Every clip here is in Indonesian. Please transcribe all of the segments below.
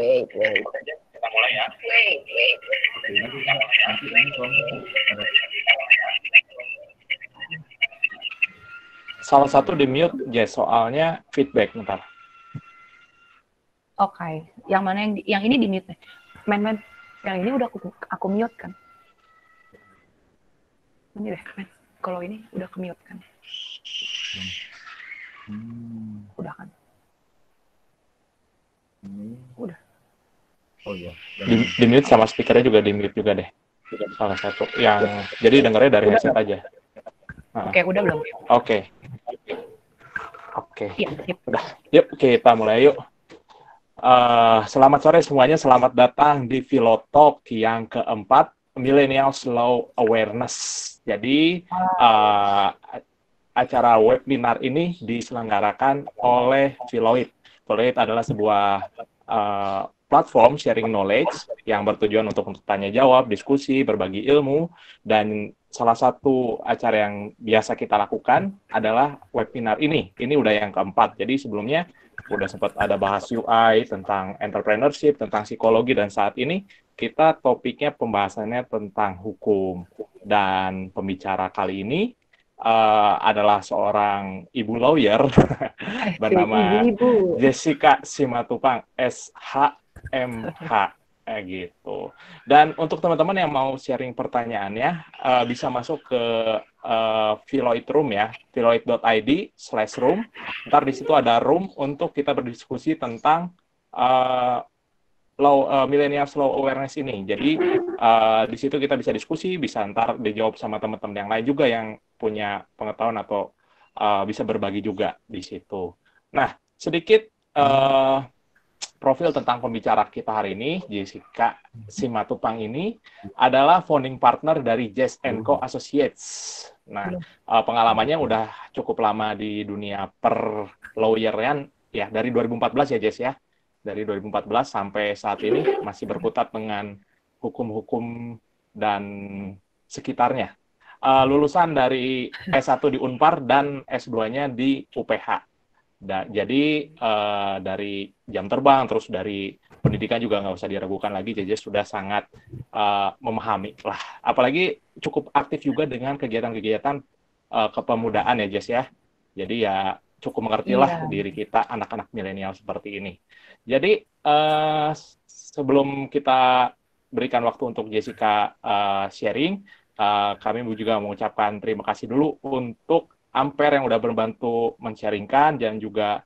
wait. Kita mulai ya. Wait. Salah satu di mute, Jess, soalnya feedback ntar. Oke. Yang mana yang ini di mute? Men. Yang ini udah aku mute kan? Ini deh, men. Kalau ini udah ke mute kan? Udah kan? Udah. Oh iya. Di mute sama speakernya juga di mute juga deh. Salah satu yang jadi dengarnya dari headset aja. Oke, udah belum? Oke. Iya, sip. Udah. Yuk, kita mulai yuk. Selamat sore semuanya, selamat datang di Filotalk yang keempat, Millennial Slow Awareness. Jadi, acara webinar ini diselenggarakan oleh Filoid. Filoid adalah sebuah platform sharing knowledge yang bertujuan untuk tanya jawab, diskusi, berbagi ilmu, dan salah satu acara yang biasa kita lakukan adalah webinar ini. Ini udah yang keempat. Jadi sebelumnya udah sempat ada bahas UI, tentang entrepreneurship, tentang psikologi, dan saat ini kita topiknya pembahasannya tentang hukum. Dan pembicara kali ini adalah seorang ibu lawyer bernama Jessica Simatupang, SHMH, gitu. Dan untuk teman-teman yang mau sharing pertanyaannya, bisa masuk ke Filoid Room ya, filoid.id/room. Ntar di situ ada room untuk kita berdiskusi tentang millennial slow awareness ini. Jadi di situ kita bisa diskusi, bisa ntar dijawab sama teman-teman yang lain juga yang punya pengetahuan atau bisa berbagi juga di situ. Nah, sedikit profil tentang pembicara kita hari ini. Jessica Simatupang ini adalah founding partner dari Jess & Co Associates. Nah, pengalamannya udah cukup lama di dunia per-lawyeran, ya dari 2014 ya Jess ya. Dari 2014 sampai saat ini masih berkutat dengan hukum-hukum dan sekitarnya. Lulusan dari S1 di Unpar dan S2-nya di UPH. Jadi dari jam terbang, terus dari pendidikan juga nggak usah diragukan lagi, JJ sudah sangat memahami lah. Apalagi cukup aktif juga dengan kegiatan-kegiatan kepemudaan ya Jess ya. Jadi ya cukup mengertilah diri kita anak-anak milenial seperti ini. Jadi sebelum kita berikan waktu untuk Jessica sharing, kami juga mengucapkan terima kasih dulu untuk Ampere yang udah membantu men-sharingkan dan juga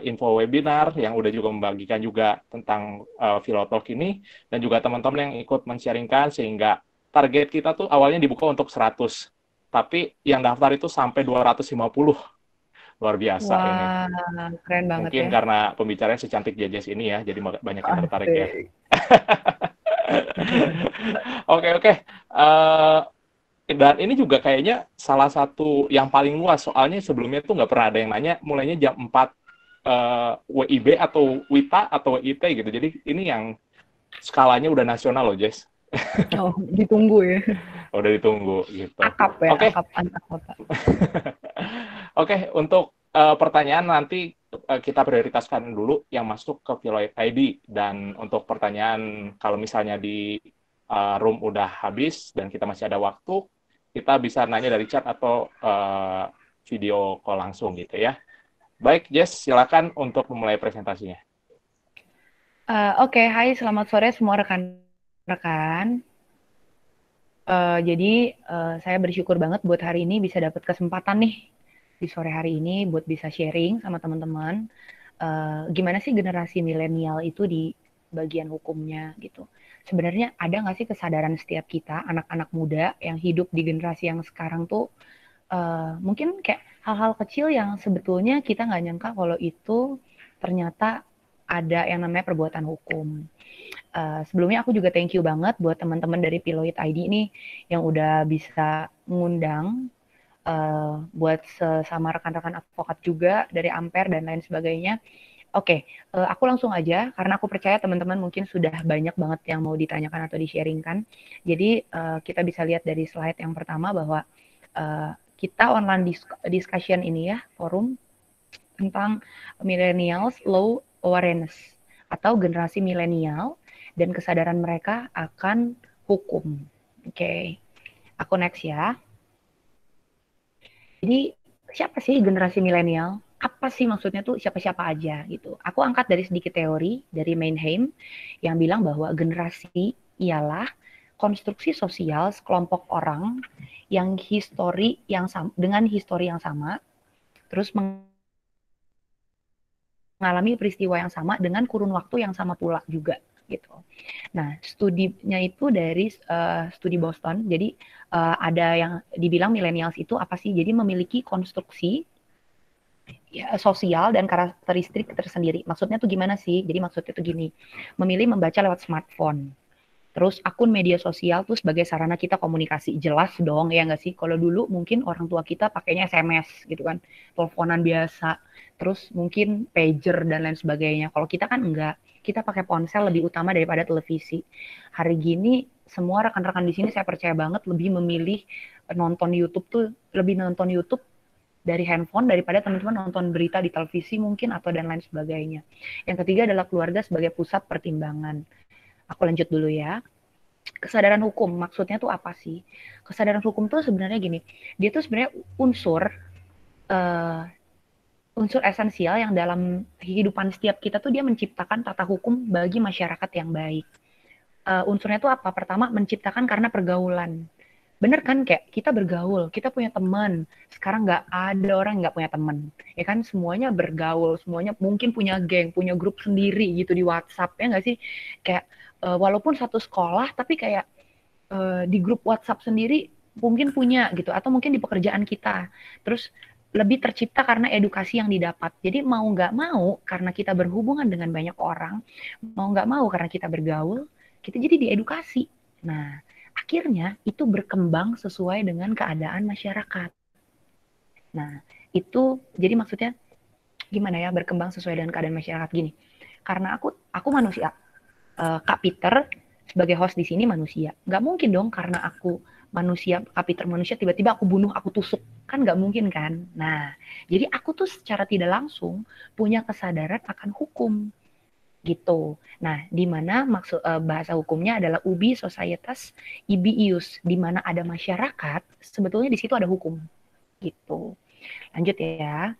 info webinar yang udah juga membagikan juga tentang Filotalk ini, dan juga teman-teman yang ikut men-sharingkan sehingga target kita tuh awalnya dibuka untuk 100, tapi yang daftar itu sampai 250. Luar biasa. Wah, ini. Keren banget. Mungkin ya, karena pembicaranya secantik Jejes ini ya, jadi banyak yang tertarik ya. Oke. Dan ini juga kayaknya salah satu yang paling luas, soalnya sebelumnya tuh nggak pernah ada yang nanya, mulainya jam 4 WIB atau WITA atau WIT gitu. Jadi ini yang skalanya udah nasional loh, Jess. Oh, ditunggu ya. Udah ditunggu gitu. Akap ya, Oke. Akap antar kota. Oke, untuk pertanyaan nanti kita prioritaskan dulu yang masuk ke Filoid ID, dan untuk pertanyaan kalau misalnya di room udah habis dan kita masih ada waktu, kita bisa nanya dari chat atau video call langsung gitu ya. Baik, Jess, silakan untuk memulai presentasinya. Oke, hai, selamat sore semua rekan-rekan. Jadi saya bersyukur banget buat hari ini bisa dapat kesempatan nih di sore hari ini buat bisa sharing sama teman-teman gimana sih generasi milenial itu di bagian hukumnya gitu. Sebenarnya ada nggak sih kesadaran setiap kita anak-anak muda yang hidup di generasi yang sekarang tuh mungkin kayak hal-hal kecil yang sebetulnya kita nggak nyangka kalau itu ternyata ada yang namanya perbuatan hukum. Sebelumnya aku juga thank you banget buat teman-teman dari Filoid ID ini yang udah bisa ngundang buat sama rekan-rekan advokat juga dari Ampere dan lain sebagainya. Oke, aku langsung aja karena aku percaya teman-teman mungkin sudah banyak banget yang mau ditanyakan atau di-sharingkan. Jadi kita bisa lihat dari slide yang pertama bahwa kita online discussion ini ya, forum tentang millennials low awareness. atau generasi milenial dan kesadaran mereka akan hukum. Oke, aku next ya. Jadi siapa sih generasi milenial? Apa sih maksudnya tuh siapa-siapa aja gitu. Aku angkat dari sedikit teori dari Mannheim yang bilang bahwa generasi ialah konstruksi sosial sekelompok orang yang dengan histori yang sama, terus mengalami peristiwa yang sama dengan kurun waktu yang sama pula juga gitu. Nah, studinya itu dari studi Boston. Jadi ada yang dibilang millennials itu apa sih? Jadi memiliki konstruksi ya, sosial dan karakteristik tersendiri. Maksudnya tuh gimana sih? Jadi maksudnya tuh gini, memilih membaca lewat smartphone. Terus akun media sosial tuh sebagai sarana kita komunikasi. Jelas dong ya nggak sih? Kalau dulu mungkin orang tua kita pakainya SMS gitu kan. Teleponan biasa. Terus mungkin pager dan lain sebagainya. Kalau kita kan enggak. Kita pakai ponsel lebih utama daripada televisi. Hari gini semua rekan-rekan di sini saya percaya banget lebih memilih nonton YouTube tuh, lebih nonton YouTube dari handphone daripada teman-teman nonton berita di televisi mungkin atau dan lain sebagainya. Yang ketiga adalah keluarga sebagai pusat pertimbangan. Aku lanjut dulu ya. Kesadaran hukum, maksudnya tuh apa sih? Kesadaran hukum tuh sebenarnya gini, dia tuh sebenarnya uh, unsur esensial yang dalam kehidupan setiap kita tuh dia menciptakan tata hukum bagi masyarakat yang baik. Unsurnya tuh apa? Pertama, menciptakan karena pergaulan. Bener kan, kayak kita bergaul, kita punya teman. Sekarang nggak ada orang yang nggak punya teman. Ya kan, semuanya bergaul, semuanya mungkin punya geng, punya grup sendiri gitu di WhatsApp, ya nggak sih? Kayak walaupun satu sekolah, tapi kayak di grup WhatsApp sendiri mungkin punya gitu, atau mungkin di pekerjaan kita. Terus lebih tercipta karena edukasi yang didapat. Jadi mau nggak mau, karena kita berhubungan dengan banyak orang, mau nggak mau karena kita bergaul, kita jadi diedukasi. Nah, akhirnya itu berkembang sesuai dengan keadaan masyarakat. Nah, itu jadi maksudnya gimana ya berkembang sesuai dengan keadaan masyarakat gini. Karena aku manusia, Kak Peter sebagai host di sini manusia. Nggak mungkin dong karena aku manusia, Kak Peter manusia, tiba-tiba aku bunuh, aku tusuk. Kan nggak mungkin kan? Nah, jadi aku tuh secara tidak langsung punya kesadaran akan hukum gitu. Nah, di mana maksud bahasa hukumnya adalah ubi societas ibi ius, di mana ada masyarakat, sebetulnya di situ ada hukum gitu. Lanjut ya.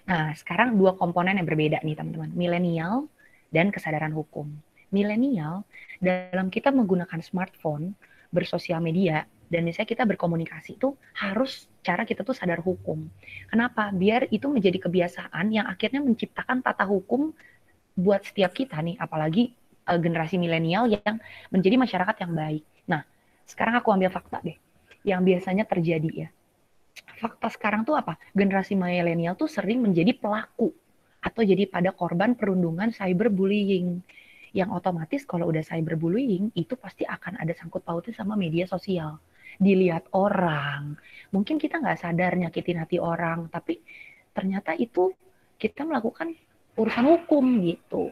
Nah, sekarang dua komponen yang berbeda nih teman-teman, milenial dan kesadaran hukum. Milenial dalam kita menggunakan smartphone, bersosial media, dan misalnya kita berkomunikasi itu harus cara kita tuh sadar hukum. Kenapa? Biar itu menjadi kebiasaan yang akhirnya menciptakan tata hukum buat setiap kita nih, apalagi generasi milenial yang menjadi masyarakat yang baik. Nah, sekarang aku ambil fakta deh, yang biasanya terjadi ya. Fakta sekarang tuh apa? Generasi milenial tuh sering menjadi pelaku atau jadi pada korban perundungan cyberbullying. Yang otomatis kalau udah cyberbullying itu pasti akan ada sangkut pautnya sama media sosial. Dilihat orang, mungkin kita nggak sadar nyakitin hati orang, tapi ternyata itu kita melakukan urusan hukum gitu.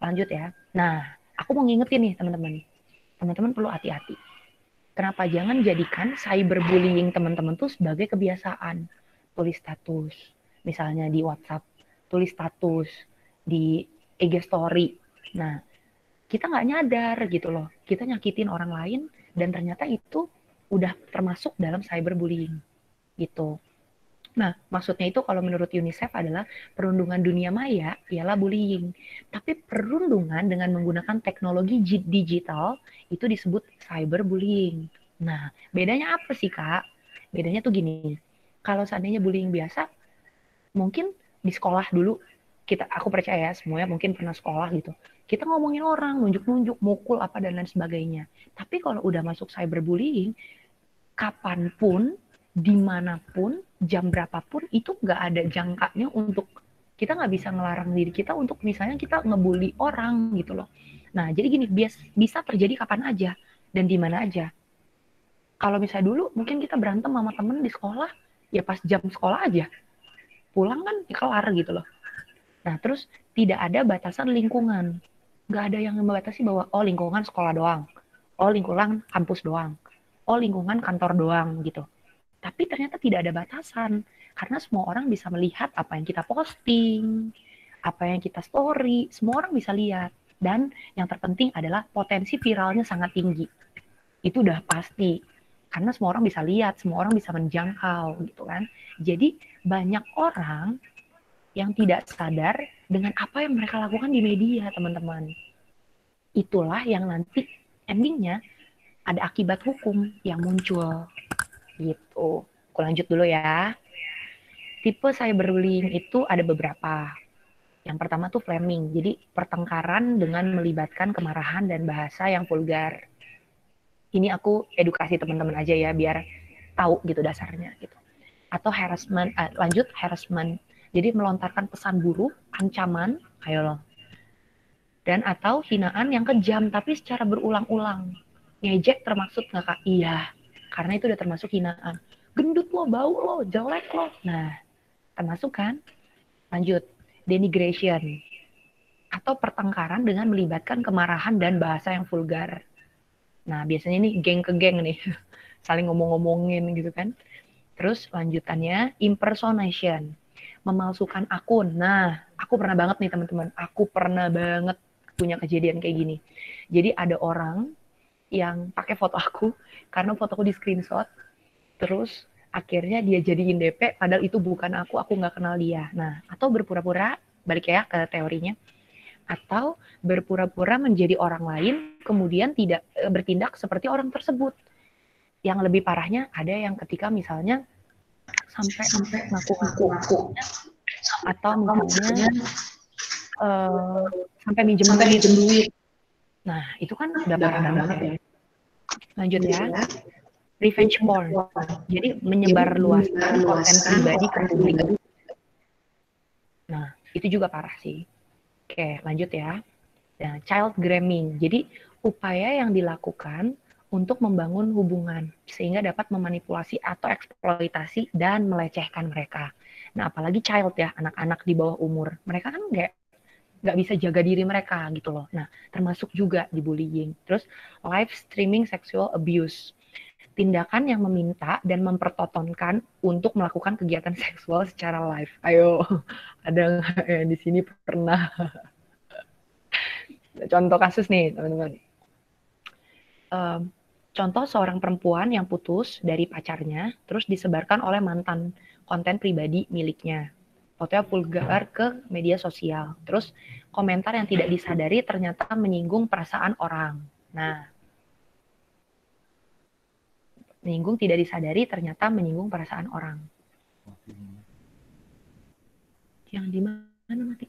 Lanjut ya. Nah, aku mau ngingetin nih teman-teman. Teman-teman perlu hati-hati. Kenapa jangan jadikan cyberbullying teman-teman tuh sebagai kebiasaan. Tulis status, misalnya di WhatsApp, tulis status di IG story. Nah, kita nggak nyadar gitu loh. Kita nyakitin orang lain dan ternyata itu udah termasuk dalam cyberbullying gitu. Nah, maksudnya itu kalau menurut UNICEF adalah perundungan dunia maya ialah bullying. Tapi perundungan dengan menggunakan teknologi digital itu disebut cyberbullying. Nah, bedanya apa sih, Kak? Bedanya tuh gini. Kalau seandainya bullying biasa, mungkin di sekolah dulu aku percaya semuanya mungkin pernah sekolah gitu. Kita ngomongin orang, nunjuk-nunjuk, mukul apa dan lain sebagainya. Tapi kalau udah masuk cyberbullying, kapanpun, dimanapun, jam berapapun, itu nggak ada jangkanya untuk kita nggak bisa ngelarang diri kita untuk misalnya kita ngebully orang gitu loh. Nah, jadi gini, bisa terjadi kapan aja dan di mana aja. Kalau misalnya dulu mungkin kita berantem sama temen di sekolah, ya pas jam sekolah aja. Pulang kan ya kelar gitu loh. Nah, terus tidak ada batasan lingkungan. Nggak ada yang membatasi bahwa, oh lingkungan sekolah doang. Oh lingkungan kampus doang. Oh lingkungan kantor doang gitu. Tapi ternyata tidak ada batasan. Karena semua orang bisa melihat apa yang kita posting, apa yang kita story, semua orang bisa lihat. Dan yang terpenting adalah potensi viralnya sangat tinggi. Itu udah pasti. Karena semua orang bisa lihat, semua orang bisa menjangkau gitu kan. Jadi banyak orang yang tidak sadar dengan apa yang mereka lakukan di media, teman-teman. Itulah yang nanti endingnya ada akibat hukum yang muncul. Gitu. Aku lanjut dulu ya. Tipe cyberbullying itu ada beberapa. Yang pertama tuh flaming, jadi pertengkaran dengan melibatkan kemarahan dan bahasa yang vulgar. Ini aku edukasi teman-teman aja ya, biar tahu gitu dasarnya gitu. Atau harassment, lanjut harassment, jadi melontarkan pesan buruk, ancaman, ayo loh. Dan atau hinaan yang kejam tapi secara berulang-ulang. Ngejek termasuk nggak kak? Iya, karena itu udah termasuk hinaan. Gendut lo, bau lo, jelek lo. Nah, termasuk kan? Lanjut, denigration atau pertengkaran dengan melibatkan kemarahan dan bahasa yang vulgar. Nah, biasanya ini geng ke geng nih, saling ngomong-ngomongin gitu kan. Terus lanjutannya impersonation, memalsukan akun. Nah, aku pernah banget nih teman-teman, aku pernah banget punya kejadian kayak gini. Jadi ada orang yang pakai foto aku karena fotoku di screenshot, terus akhirnya dia jadiin DP padahal itu bukan aku nggak kenal dia. Nah, atau berpura-pura, balik ya ke teorinya, atau berpura-pura menjadi orang lain kemudian tidak bertindak seperti orang tersebut. Yang lebih parahnya ada yang ketika misalnya sampai ngaku-ngaku atau misalnya sampai minjem duit. Nah, itu kan udah parah banget ya. Lanjut ya. Revenge porn. Jadi menyebar luaskan konten pribadi ke publik. Nah, itu juga parah sih. Oke, lanjut ya. Nah, child grooming. Jadi upaya yang dilakukan untuk membangun hubungan sehingga dapat memanipulasi atau eksploitasi dan melecehkan mereka. Nah, apalagi child ya, anak-anak di bawah umur. Mereka kan nggak bisa jaga diri mereka gitu loh. Nah, termasuk juga di bullying. Terus live streaming sexual abuse. Tindakan yang meminta dan mempertontonkan untuk melakukan kegiatan seksual secara live. Ayo, ada nggak yang di sini pernah? Contoh kasus nih, teman-teman. Contoh seorang perempuan yang putus dari pacarnya, terus disebarkan oleh mantan konten pribadi miliknya. Fotonya vulgar ke media sosial. Terus komentar yang tidak disadari ternyata menyinggung perasaan orang. Nah, menyinggung tidak disadari ternyata menyinggung perasaan orang. Yang di mana mati?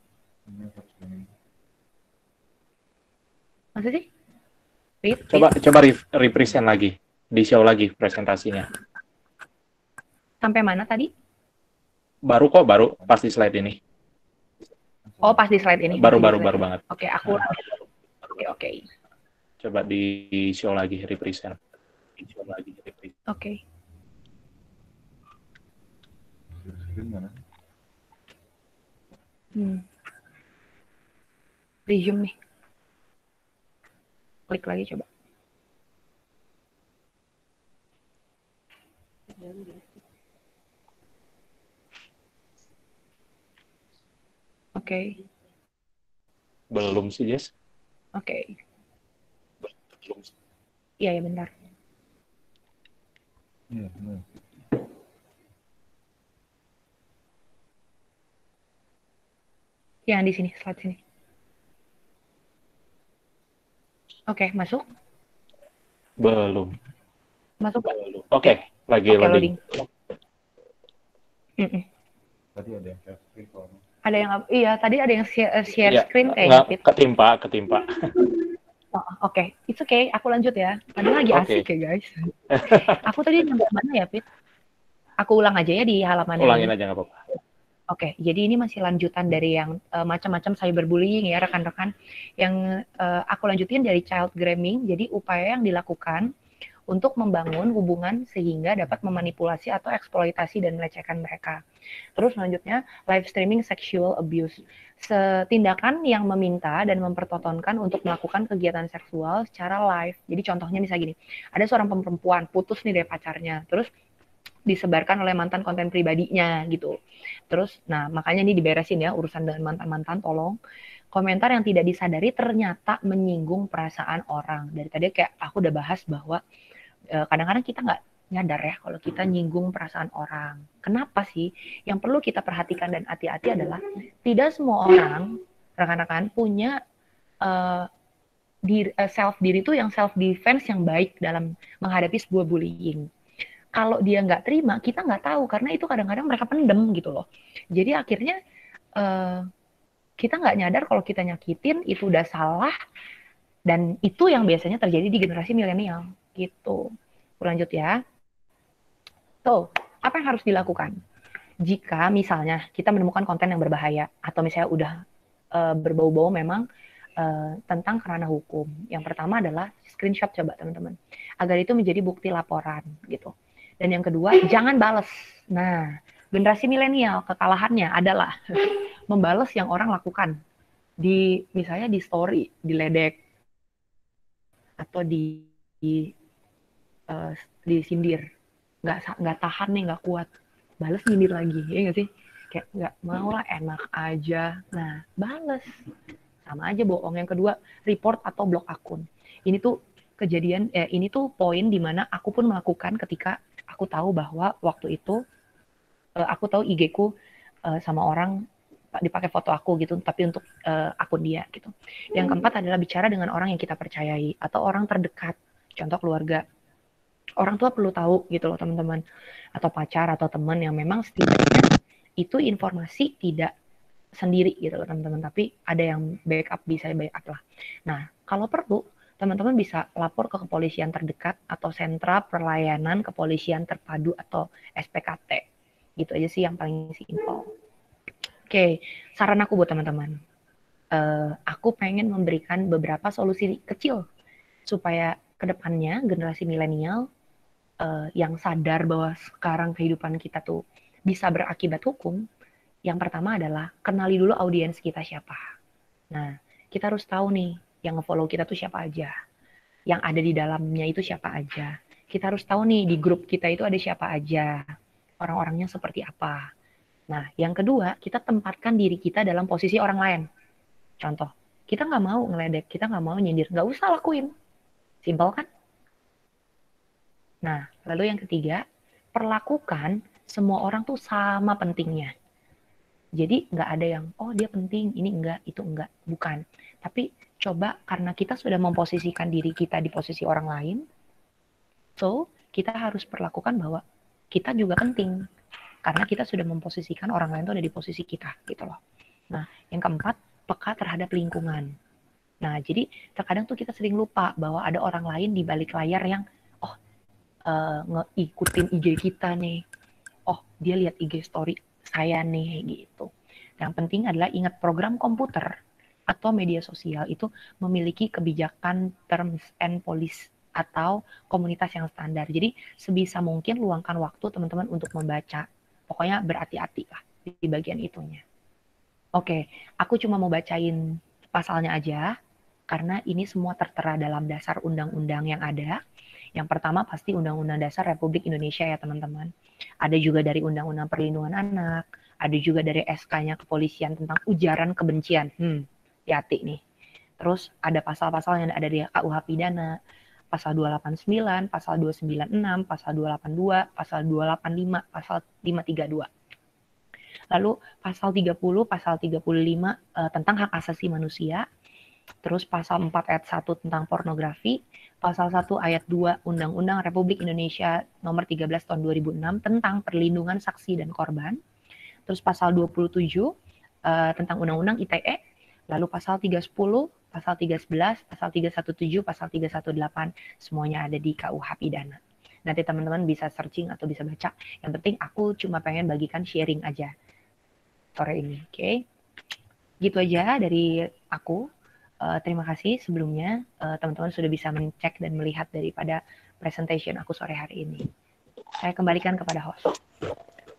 Masa sih? Coba represent lagi, di show lagi presentasinya. Sampai mana tadi? Baru pas di slide ini. Oh, pas di slide ini. Baru banget. Oke, aku. Oke. Coba di show lagi represent. Oke. Resume nih. Klik lagi coba. Oke. Belum sih, Jess. Oke. Iya, ya bentar. Yang di sini, slide sini. Oke, masuk? Belum. Masuk? Oke, lagi loading. Tadi ada yang share screen. Tadi ada yang share screen kayaknya. Ketimpa. Oke, it's okay. Aku lanjut ya. Padahal lagi asik ya guys. Aku tadi nyampe mana ya, Pit? Aku ulang aja ya di halaman ini. Ulangin aja nggak apa-apa. Oke, jadi ini masih lanjutan dari yang macam-macam cyberbullying ya rekan-rekan. Yang aku lanjutin dari child grooming, jadi upaya yang dilakukan untuk membangun hubungan sehingga dapat memanipulasi atau eksploitasi dan melecehkan mereka. Terus selanjutnya live streaming sexual abuse, tindakan yang meminta dan mempertontonkan untuk melakukan kegiatan seksual secara live. Jadi contohnya misalnya gini, ada seorang perempuan putus nih dari pacarnya, terus disebarkan oleh mantan konten pribadinya gitu. Terus, nah makanya ini diberesin ya urusan dengan mantan-mantan, tolong. Komentar yang tidak disadari ternyata menyinggung perasaan orang. Dari tadi kayak aku udah bahas bahwa kadang-kadang kita nggak nyadar ya kalau kita nyinggung perasaan orang. Kenapa sih? Yang perlu kita perhatikan dan hati-hati adalah tidak semua orang, rekan-rekan, punya uh, self diri itu yang self defense yang baik dalam menghadapi sebuah bullying. Kalau dia nggak terima, kita nggak tahu karena itu kadang-kadang mereka pendem gitu loh. Jadi akhirnya uh, kita nggak nyadar kalau kita nyakitin itu udah salah, dan itu yang biasanya terjadi di generasi milenial gitu. Lanjut ya. So, apa yang harus dilakukan? Jika misalnya kita menemukan konten yang berbahaya atau misalnya udah berbau-bau memang tentang kerana hukum. Yang pertama adalah screenshot coba teman-teman. Agar itu menjadi bukti laporan gitu. Dan yang kedua, jangan bales. Nah, generasi milenial kekalahannya adalah membales yang orang lakukan. Misalnya di story, diledek, atau disindir. Nggak tahan nih, nggak kuat. Bales nyindir lagi, ya nggak sih? Kayak nggak mau lah, enak aja. Nah, bales. Sama aja bohong. Yang kedua, report atau blok akun. Ini tuh kejadian, ini tuh poin dimana aku pun melakukan ketika aku tahu bahwa waktu itu aku tahu IG-ku sama orang dipakai foto aku gitu, tapi untuk akun dia gitu. Yang keempat adalah bicara dengan orang yang kita percayai atau orang terdekat, contoh keluarga. Orang tua perlu tahu gitu loh teman-teman, atau pacar atau teman yang memang setidaknya itu informasi tidak sendiri gitu loh teman-teman, tapi ada yang backup, bisa backup lah. Nah, kalau perlu teman-teman bisa lapor ke kepolisian terdekat atau sentra pelayanan kepolisian terpadu atau SPKT. Gitu aja sih yang paling simpel. Oke, saran aku buat teman-teman. Aku pengen memberikan beberapa solusi kecil supaya kedepannya generasi milenial yang sadar bahwa sekarang kehidupan kita tuh bisa berakibat hukum. Yang pertama adalah kenali dulu audiens kita siapa. Nah, kita harus tahu nih yang nge-follow kita tuh siapa aja. Yang ada di dalamnya itu siapa aja. Kita harus tahu nih di grup kita itu ada siapa aja. Orang-orangnya seperti apa. Nah, yang kedua, kita tempatkan diri kita dalam posisi orang lain. Contoh, kita nggak mau ngeledek, kita nggak mau nyindir. Nggak usah lakuin. Simpel kan? Nah, lalu yang ketiga, perlakukan semua orang tuh sama pentingnya. Jadi nggak ada yang, oh dia penting, ini enggak, itu enggak. Bukan. Tapi coba karena kita sudah memposisikan diri kita di posisi orang lain, so kita harus perlakukan bahwa kita juga penting. Karena kita sudah memposisikan orang lain itu ada di posisi kita, gitu loh. Nah, yang keempat, peka terhadap lingkungan. Nah, jadi terkadang tuh kita sering lupa bahwa ada orang lain di balik layar yang, oh, ngikutin IG kita nih. Oh, dia lihat IG story saya nih gitu. Yang penting adalah ingat program komputer atau media sosial itu memiliki kebijakan terms and policy atau komunitas yang standar. Jadi sebisa mungkin luangkan waktu teman-teman untuk membaca. Pokoknya berhati-hati lah di bagian itunya. Oke, aku cuma mau bacain pasalnya aja karena ini semua tertera dalam dasar undang-undang yang ada. Yang pertama pasti Undang-Undang Dasar Republik Indonesia ya teman-teman. Ada juga dari Undang-Undang Perlindungan Anak, ada juga dari SK-nya kepolisian tentang ujaran kebencian. Hati-hati nih. Terus ada pasal-pasal yang ada di KUH Pidana, pasal 289, pasal 296, pasal 282, pasal 285, pasal 532. Lalu pasal 30, pasal 35 tentang hak asasi manusia. Terus pasal 4 ayat 1 tentang pornografi, pasal 1 ayat 2 Undang-Undang Republik Indonesia nomor 13 tahun 2006 tentang perlindungan saksi dan korban. Terus pasal 27 tentang Undang-Undang ITE, lalu pasal 310, pasal 311, pasal 317, pasal 318, semuanya ada di KUH Pidana. Nanti teman-teman bisa searching atau bisa baca. Yang penting aku cuma pengen bagikan sharing aja sore ini, oke? Gitu aja dari aku. Terima kasih sebelumnya teman-teman sudah bisa mencek dan melihat daripada presentation aku sore hari ini. Saya kembalikan kepada host.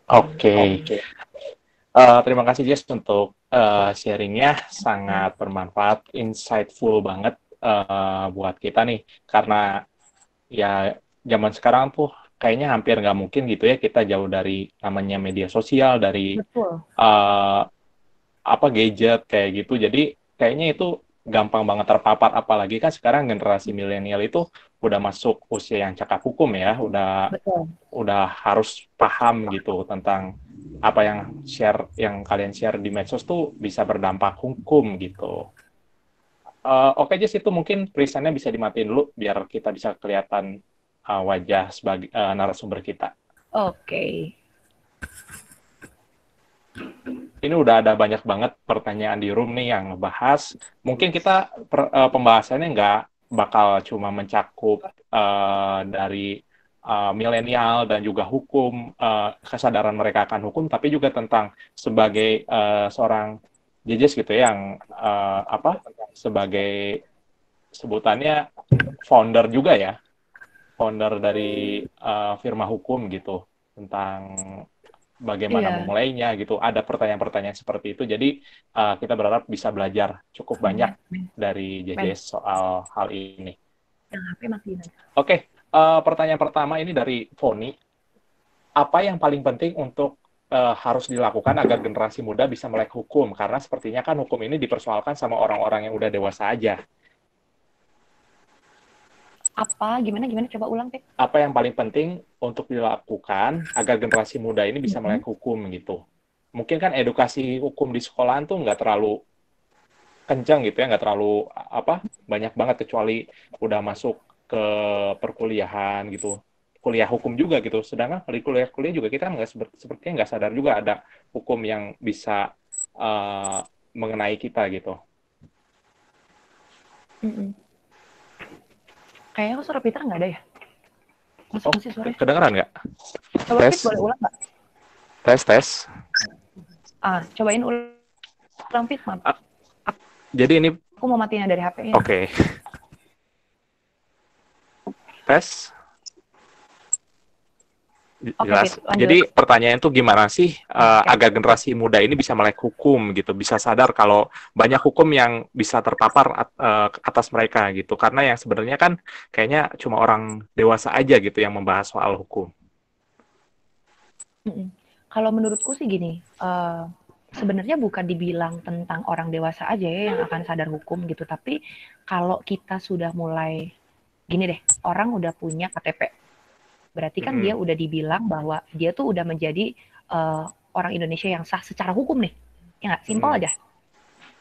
Oke. Terima kasih Jess untuk sharingnya, sangat bermanfaat, insightful banget buat kita nih. Karena ya zaman sekarang tuh kayaknya hampir nggak mungkin gitu ya kita jauh dari namanya media sosial, dari Betul. uh, apa gadget kayak gitu. Jadi kayaknya itu gampang banget terpapar, apalagi kan sekarang generasi milenial itu udah masuk usia yang cakap hukum ya, Betul. udah harus paham gitu tentang apa yang kalian share di medsos tuh bisa berdampak hukum gitu. Oke, Jess, itu mungkin tulisannya bisa dimatiin dulu biar kita bisa kelihatan wajah sebagai narasumber kita. Oke. Ini udah ada banyak banget pertanyaan di room nih yang ngebahas. Mungkin kita pembahasannya nggak bakal cuma mencakup dari milenial dan juga hukum, kesadaran mereka akan hukum, tapi juga tentang sebagai seorang judges gitu ya, yang sebagai sebutannya founder juga ya, founder dari firma hukum gitu, tentang bagaimana Iya. memulainya gitu. Ada pertanyaan-pertanyaan seperti itu. Jadi kita berharap bisa belajar cukup banyak dari Men, JJS soal hal ini. yang HP matiin aja. Oke, pertanyaan pertama ini dari Foni. Apa yang paling penting untuk harus dilakukan agar generasi muda bisa melek hukum? Karena sepertinya kan hukum ini dipersoalkan sama orang-orang yang udah dewasa aja. Apa? Gimana? Coba ulang, Pep. Apa yang paling penting untuk dilakukan agar generasi muda ini bisa melek hukum gitu? Mungkin kan edukasi hukum di sekolahan tuh nggak terlalu kencang gitu ya, nggak terlalu banyak banget, kecuali udah masuk ke perkuliahan gitu, kuliah hukum juga gitu. Sedangkan di kuliah juga kita sepertinya nggak sadar juga ada hukum yang bisa mengenai kita gitu. Kayaknya suara Peter nggak ada ya? Masih suaranya. Kedengeran nggak? Coba Pit, boleh ulang nggak? Tes. Cobain ulang Pit, maaf. Jadi ini aku mau matiin dari HP. Oke. Tes. Jelas. Pit, jadi pertanyaan itu gimana sih agar generasi muda ini bisa melek hukum gitu, bisa sadar kalau banyak hukum yang bisa terpapar atas mereka gitu. Karena yang sebenarnya kan kayaknya cuma orang dewasa aja gitu yang membahas soal hukum. Kalau menurutku sih gini, sebenarnya bukan dibilang tentang orang dewasa aja ya yang akan sadar hukum gitu, tapi kalau kita sudah mulai gini deh, orang udah punya KTP. Berarti kan dia udah dibilang bahwa dia tuh udah menjadi orang Indonesia yang sah secara hukum nih. Ya nggak? Simpel aja.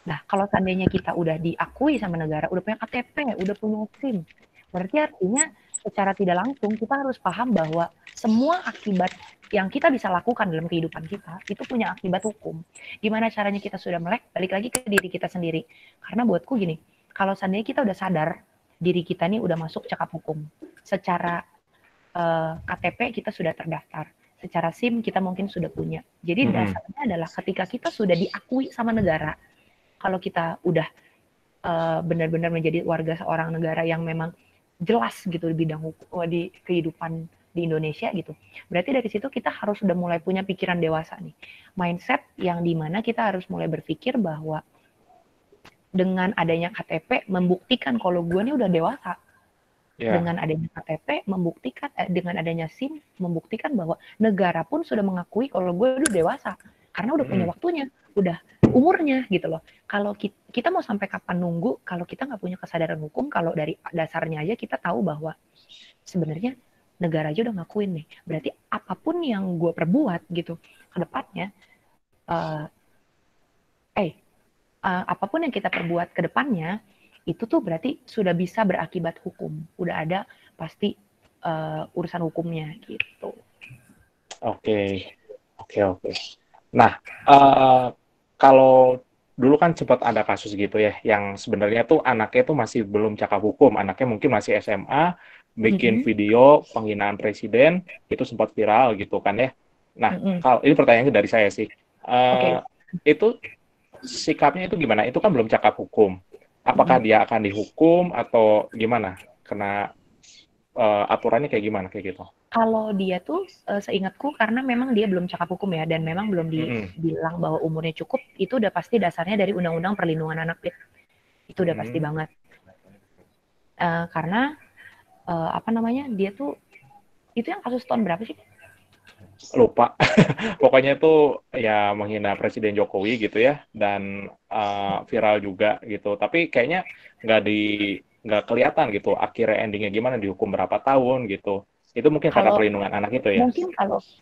Nah, kalau seandainya kita udah diakui sama negara, udah punya KTP, udah punya SIM, berarti artinya secara tidak langsung kita harus paham bahwa semua akibat yang kita bisa lakukan dalam kehidupan kita, itu punya akibat hukum. Gimana caranya kita sudah melek, balik lagi ke diri kita sendiri. Karena buatku gini, kalau seandainya kita udah sadar, diri kita nih udah masuk cakap hukum. Secara KTP kita sudah terdaftar, secara SIM kita mungkin sudah punya. Jadi dasarnya adalah ketika kita sudah diakui sama negara, kalau kita udah benar-benar menjadi warga seorang negara yang memang jelas gitu di bidang hukum, di kehidupan di Indonesia gitu. Berarti dari situ kita harus sudah mulai punya pikiran dewasa nih. Mindset yang dimana kita harus mulai berpikir bahwa dengan adanya KTP membuktikan kalau gue nih udah dewasa. Dengan adanya KTP membuktikan, dengan adanya SIM membuktikan bahwa negara pun sudah mengakui kalau gue udah dewasa karena udah punya waktunya, udah umurnya gitu loh. Kalau kita mau sampai kapan nunggu kalau kita nggak punya kesadaran hukum, kalau dari dasarnya aja kita tahu bahwa sebenarnya negara aja udah ngakuin nih. Berarti apapun yang gue perbuat gitu ke depannya, apapun yang kita perbuat ke depannya itu tuh berarti sudah bisa berakibat hukum. Udah ada pasti urusan hukumnya gitu. Oke. Nah, kalau dulu kan sempat ada kasus gitu ya, yang sebenarnya tuh anaknya tuh masih belum cakap hukum, anaknya mungkin masih SMA, bikin video penghinaan presiden, itu sempat viral gitu kan ya. Nah, kalau ini pertanyaannya dari saya sih, itu sikapnya itu gimana? Itu kan belum cakap hukum. Apakah dia akan dihukum atau gimana? Kena aturannya kayak gimana kayak gitu? Kalau dia tuh seingatku karena memang dia belum cakap hukum ya, dan memang belum dibilang bahwa umurnya cukup, itu udah pasti dasarnya dari Undang-Undang Perlindungan Anak. Itu udah pasti banget. Karena dia tuh Itu yang kasus tahun berapa sih? Lupa. Pokoknya itu ya menghina Presiden Jokowi gitu ya, dan viral juga gitu. Tapi kayaknya nggak di nggak kelihatan gitu akhirnya endingnya gimana, dihukum berapa tahun gitu. Itu mungkin karena Kalau perlindungan anak itu ya.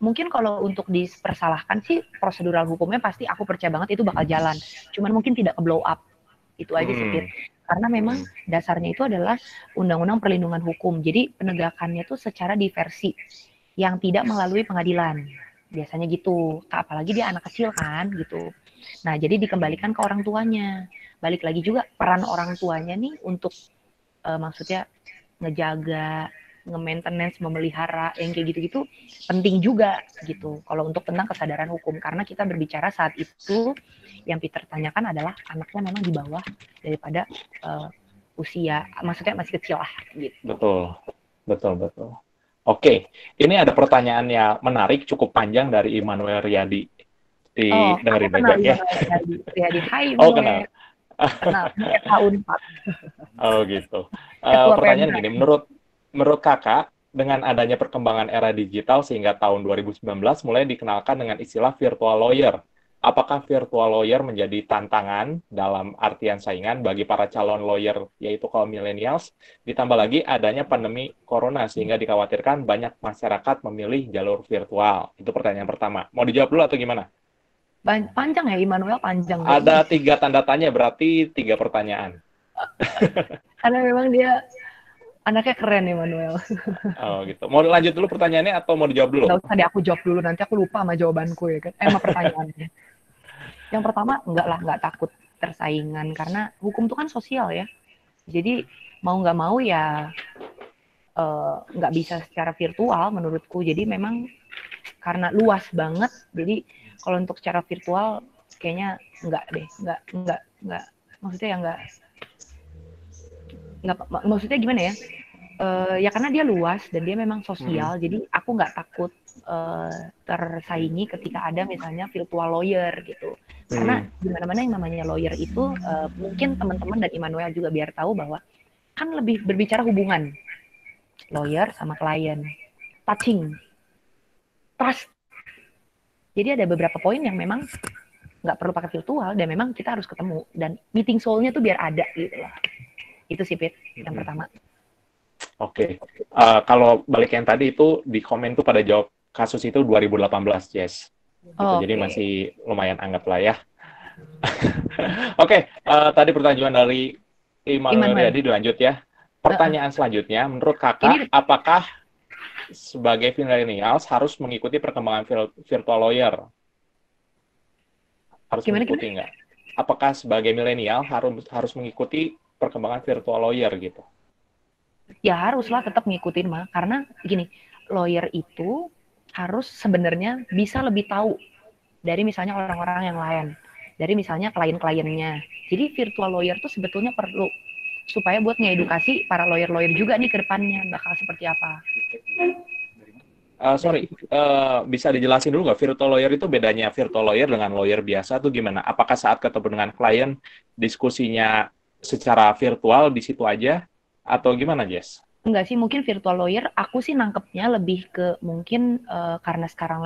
mungkin kalau untuk dipersalahkan sih prosedural hukumnya pasti aku percaya banget itu bakal jalan. Cuman mungkin tidak ke blow up. Itu aja sih, Fit. Hmm. Karena memang dasarnya itu adalah Undang-Undang Perlindungan Hukum. Jadi penegakannya itu secara diversi yang tidak melalui pengadilan. Biasanya gitu. Apalagi dia anak kecil kan gitu. Nah, jadi dikembalikan ke orang tuanya. Balik lagi juga peran orang tuanya nih untuk maksudnya ngejaga, nge-maintenance, memelihara, yang kayak gitu-gitu penting juga gitu. Kalau untuk tentang kesadaran hukum, karena kita berbicara saat itu yang Peter tanyakan adalah anaknya memang di bawah daripada usia, maksudnya masih kecil lah gitu. Betul, betul, betul. Oke, ini ada pertanyaannya menarik, cukup panjang dari Immanuel Riyadi. Oh, aku Dengerin kenal baik-baik ya. Immanuel Riyadi. Hai Oh, kenal. Immanuel. Kenal, FH Unpad, Oh, gitu. ketua Pertanyaan PMK. gini, menurut kakak, dengan adanya perkembangan era digital sehingga tahun 2019 mulai dikenalkan dengan istilah virtual lawyer. Apakah virtual lawyer menjadi tantangan dalam artian saingan bagi para calon lawyer, yaitu kaum millennials, ditambah lagi adanya pandemi corona sehingga dikhawatirkan banyak masyarakat memilih jalur virtual? Itu pertanyaan pertama. Mau dijawab dulu atau gimana? Panjang ya, Immanuel panjang kayaknya. Ada 3 tanda tanya, berarti 3 pertanyaan. Karena memang dia anaknya keren, Immanuel. Oh, gitu. Mau lanjut dulu pertanyaannya atau mau dijawab dulu? Nggak usah deh, aku jawab dulu, nanti aku lupa sama jawabanku ya kan. Sama pertanyaannya. Yang pertama, enggak lah, enggak takut tersaingan. Karena hukum itu kan sosial ya. Jadi mau nggak mau ya nggak bisa secara virtual menurutku. Jadi memang karena luas banget, jadi kalau untuk secara virtual kayaknya enggak deh, enggak, maksudnya ya enggak, maksudnya gimana ya? Ya karena dia luas dan dia memang sosial, jadi aku nggak takut tersaingi ketika ada misalnya virtual lawyer gitu. Karena gimana-mana yang namanya lawyer itu mungkin teman-teman dan Immanuel juga biar tahu bahwa kan lebih berbicara hubungan lawyer sama klien, touching, trust. Jadi ada beberapa poin yang memang nggak perlu pakai virtual dan memang kita harus ketemu dan meeting soul-nya tuh biar ada gitu lah. Itu sih Pit, yang pertama. Oke. Kalau balik yang tadi itu di komen tuh pada jawab kasus itu 2018, Jess. Gitu. Jadi masih lumayan anget lah ya. Oke, tadi pertanyaan dari Immanuel Riyadi dilanjut ya. Pertanyaan selanjutnya, menurut kakak, apakah sebagai millennials harus mengikuti perkembangan virtual lawyer? Harus mengikuti nggak? Apakah sebagai milenial harus mengikuti perkembangan virtual lawyer gitu? Ya haruslah tetap ngikutin mah, karena gini, lawyer itu harus sebenarnya bisa lebih tahu dari misalnya orang-orang yang lain, dari misalnya klien-kliennya. Jadi virtual lawyer tuh sebetulnya perlu supaya buat ngedukasi para lawyer-lawyer juga nih ke depannya bakal seperti apa. Bisa dijelasin dulu nggak virtual lawyer itu bedanya virtual lawyer dengan lawyer biasa tuh gimana? Apakah saat ketemu dengan klien diskusinya secara virtual di situ aja atau gimana, Jess? Enggak sih, mungkin virtual lawyer aku sih nangkepnya lebih ke mungkin karena sekarang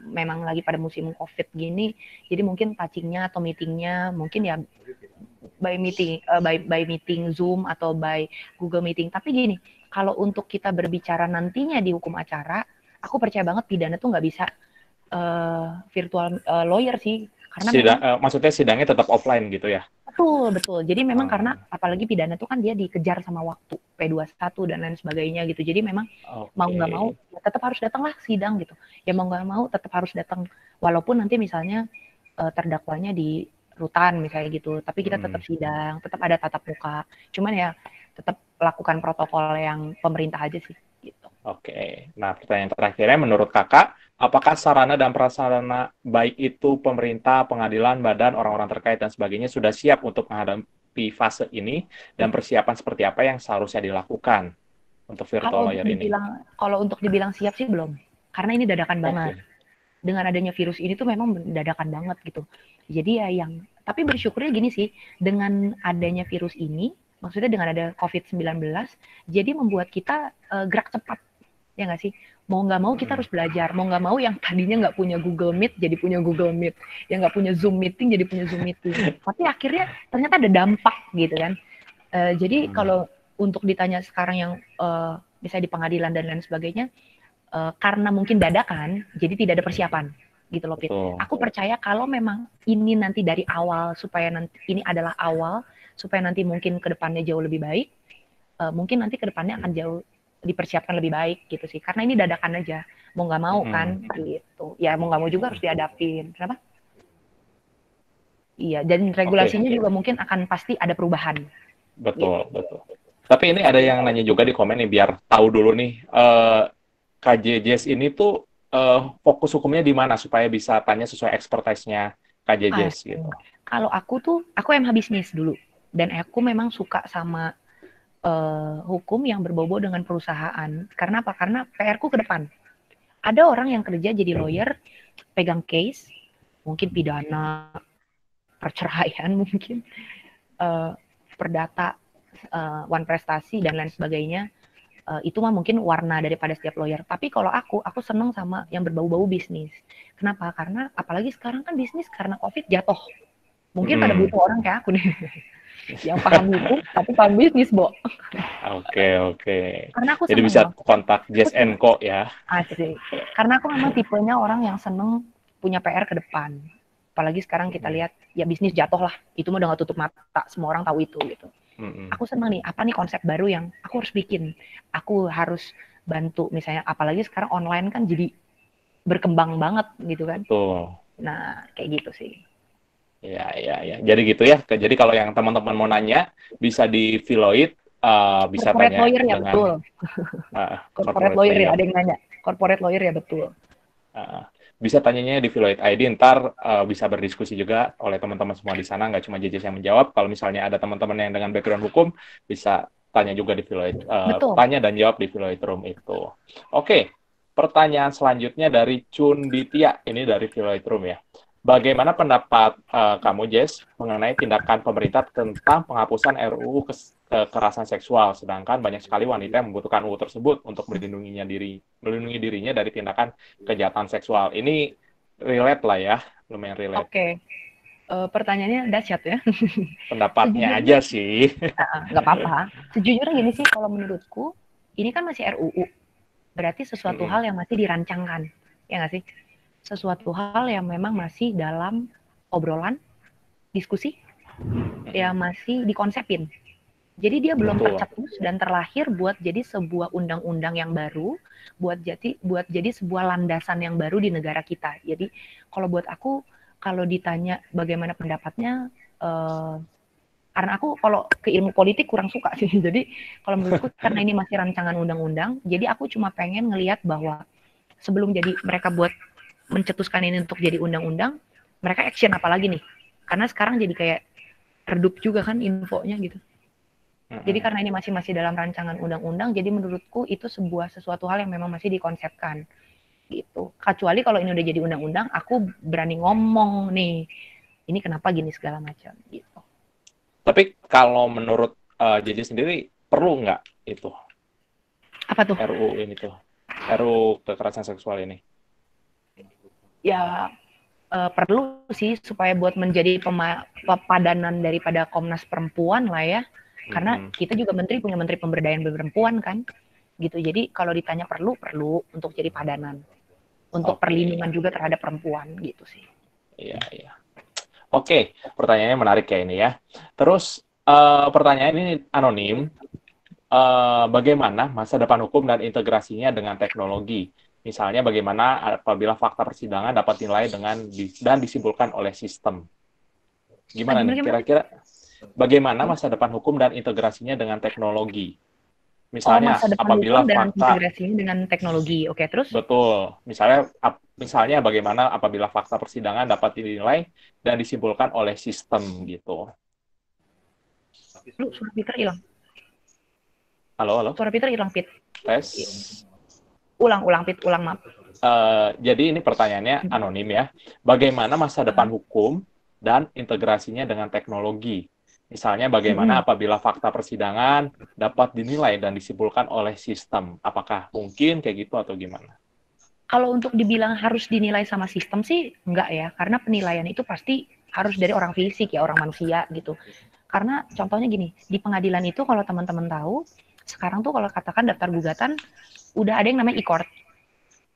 memang lagi pada musim COVID gini, jadi mungkin touching-nya atau meeting-nya mungkin ya by meeting Zoom atau by Google Meeting. Tapi gini, kalau untuk kita berbicara nantinya di hukum acara, aku percaya banget pidana tuh nggak bisa virtual lawyer sih, karena maksudnya sidangnya tetap offline gitu ya? Betul. Jadi memang karena apalagi pidana tuh kan dia dikejar sama waktu, P21 dan lain sebagainya gitu. Jadi memang mau nggak mau ya tetap harus datang lah sidang gitu. Ya mau nggak mau tetap harus datang, walaupun nanti misalnya terdakwanya di rutan misalnya gitu, tapi kita tetap sidang, tetap ada tatap muka. Cuman ya tetap lakukan protokol yang pemerintah aja sih gitu. Oke. Nah, pertanyaan terakhirnya, menurut kakak, apakah sarana dan prasarana baik itu pemerintah, pengadilan, badan, orang-orang terkait, dan sebagainya sudah siap untuk menghadapi fase ini, dan persiapan seperti apa yang seharusnya dilakukan untuk virtual lawyer ini? Kalau untuk dibilang siap sih belum, karena ini dadakan banget. Dengan adanya virus ini tuh memang dadakan banget gitu. Jadi ya tapi bersyukurnya gini sih, dengan adanya virus ini, maksudnya dengan ada COVID-19, jadi membuat kita gerak cepat. Ya nggak sih? Mau nggak mau kita Mm-mm. harus belajar. Mau nggak mau yang tadinya nggak punya Google Meet jadi punya Google Meet. Yang nggak punya Zoom meeting jadi punya Zoom meeting. Tapi akhirnya ternyata ada dampak gitu kan. Jadi Mm. kalau untuk ditanya sekarang yang misalnya di pengadilan dan lain sebagainya, karena mungkin dadakan, jadi tidak ada persiapan gitu loh, Pit. Betul. Aku percaya kalau memang ini nanti dari awal, supaya nanti ini adalah awal, supaya nanti mungkin ke depannya jauh lebih baik, mungkin nanti ke depannya akan jauh dipersiapkan lebih baik gitu sih. Karena ini dadakan aja, mau nggak mau kan Mm-mm. gitu. Ya mau nggak mau juga harus dihadapin. Kenapa? Iya, dan Oke, regulasinya juga mungkin akan pasti ada perubahan gitu. betul, betul. Tapi ini ada yang nanya juga di komen nih, biar tahu dulu nih, KJJS ini tuh fokus hukumnya di mana supaya bisa tanya sesuai expertise-nya KJJS gitu. Kalau aku tuh, aku MH bisnis dulu. Dan aku memang suka sama hukum yang berbau dengan perusahaan. Karena apa? Karena PR-ku ke depan. Ada orang yang kerja jadi lawyer, pegang case, mungkin pidana, perceraian mungkin, uh, perdata, one prestasi, dan lain sebagainya. Itu mah mungkin warna daripada setiap lawyer. Tapi kalau aku seneng sama yang berbau-bau bisnis. Kenapa? Karena apalagi sekarang kan bisnis karena COVID jatuh. Mungkin pada butuh orang kayak aku nih. Yang paham hukum, tapi paham bisnis, Bo. Oke. Karena aku Jadi seneng bisa Bang. kontak Jess Betul. Co ya. Asik. Karena aku memang tipenya orang yang seneng punya PR ke depan. Apalagi sekarang kita lihat, ya bisnis jatuh lah. Itu mah udah gak tutup mata. Semua orang tahu itu gitu. Mm-mm. Aku seneng nih, apa nih konsep baru yang aku harus bikin. Aku harus bantu. Misalnya, apalagi sekarang online kan jadi berkembang banget gitu kan. Tuh. Nah, kayak gitu sih. Ya. Jadi gitu ya. Jadi kalau yang teman-teman mau nanya, bisa di Filoid, bisa Corporate tanya lawyer ya, dengan betul. Corporate corporate lawyer ya, layer. ada yang nanya. Corporate lawyer ya, betul. Bisa tanyanya di Filoid ID, ntar bisa berdiskusi juga oleh teman-teman semua di sana, nggak cuma JJ yang menjawab. Kalau misalnya ada teman-teman yang dengan background hukum, bisa tanya juga di Filoid, Betul. tanya dan jawab di Filoid Room itu. Oke, pertanyaan selanjutnya dari Chun Ditya, ini dari Filoid Room ya. Bagaimana pendapat kamu, Jess, mengenai tindakan pemerintah tentang penghapusan RUU kekerasan seksual, sedangkan banyak sekali wanita yang membutuhkan UU tersebut untuk melindungi dirinya dari tindakan kejahatan seksual. Ini relate lah ya, lumayan relate. Oke. Pertanyaannya dahsyat ya. Pendapatnya Sejujurnya, aja sih. nggak apa-apa. Sejujurnya gini sih, kalau menurutku, ini kan masih RUU. Berarti sesuatu hal yang masih dirancangkan. Ya nggak sih? Sesuatu hal yang memang masih dalam obrolan, diskusi, ya masih dikonsepin. Jadi dia belum Betul. tercetus dan terlahir buat jadi sebuah undang-undang yang baru, buat jadi sebuah landasan yang baru di negara kita. Jadi kalau buat aku, kalau ditanya bagaimana pendapatnya, karena aku kalau ke ilmu politik kurang suka sih. Jadi kalau menurutku karena ini masih rancangan undang-undang, jadi aku cuma pengen ngelihat bahwa sebelum jadi mereka buat mencetuskan ini untuk jadi undang-undang, mereka action apa lagi nih? Karena sekarang jadi kayak redup juga kan infonya gitu. Jadi karena ini masih dalam rancangan undang-undang, jadi menurutku itu sesuatu hal yang memang masih dikonsepkan gitu. Kecuali kalau ini udah jadi undang-undang, aku berani ngomong nih, ini kenapa gini segala macam gitu. Tapi kalau menurut JJ sendiri, perlu nggak itu Apa tuh? RUU ini tuh? RUU kekerasan seksual ini? Ya perlu sih supaya buat menjadi pepadanan daripada Komnas Perempuan lah ya. Karena kita juga punya menteri pemberdayaan perempuan kan. Gitu. Jadi kalau ditanya perlu untuk jadi padanan. Untuk perlindungan juga terhadap perempuan gitu sih. Iya. Oke, pertanyaannya menarik ya ini ya. Terus pertanyaan ini anonim. Bagaimana masa depan hukum dan integrasinya dengan teknologi? Misalnya bagaimana apabila fakta persidangan dapat dinilai dan disimpulkan oleh sistem? Gimana nih? Kira-kira bagaimana masa depan hukum dan integrasinya dengan teknologi? Misalnya masa depan apabila hukum dan fakta integrasinya dengan teknologi. Oke, terus? betul. Misalnya bagaimana apabila fakta persidangan dapat dinilai dan disimpulkan oleh sistem gitu. Lu suara Peter hilang. Halo. Suara Peter hilang, Pit. Tes. Ulang, Pit. Ulang, maaf. Jadi ini pertanyaannya anonim ya. Bagaimana masa depan hukum dan integrasinya dengan teknologi? Misalnya bagaimana apabila fakta persidangan dapat dinilai dan disimpulkan oleh sistem. Apakah mungkin kayak gitu atau gimana? Kalau untuk dibilang harus dinilai sama sistem sih enggak ya, karena penilaian itu pasti harus dari orang fisik ya, orang manusia gitu. Karena contohnya gini, di pengadilan itu kalau teman-teman tahu, sekarang tuh kalau katakan daftar gugatan udah ada yang namanya e-court.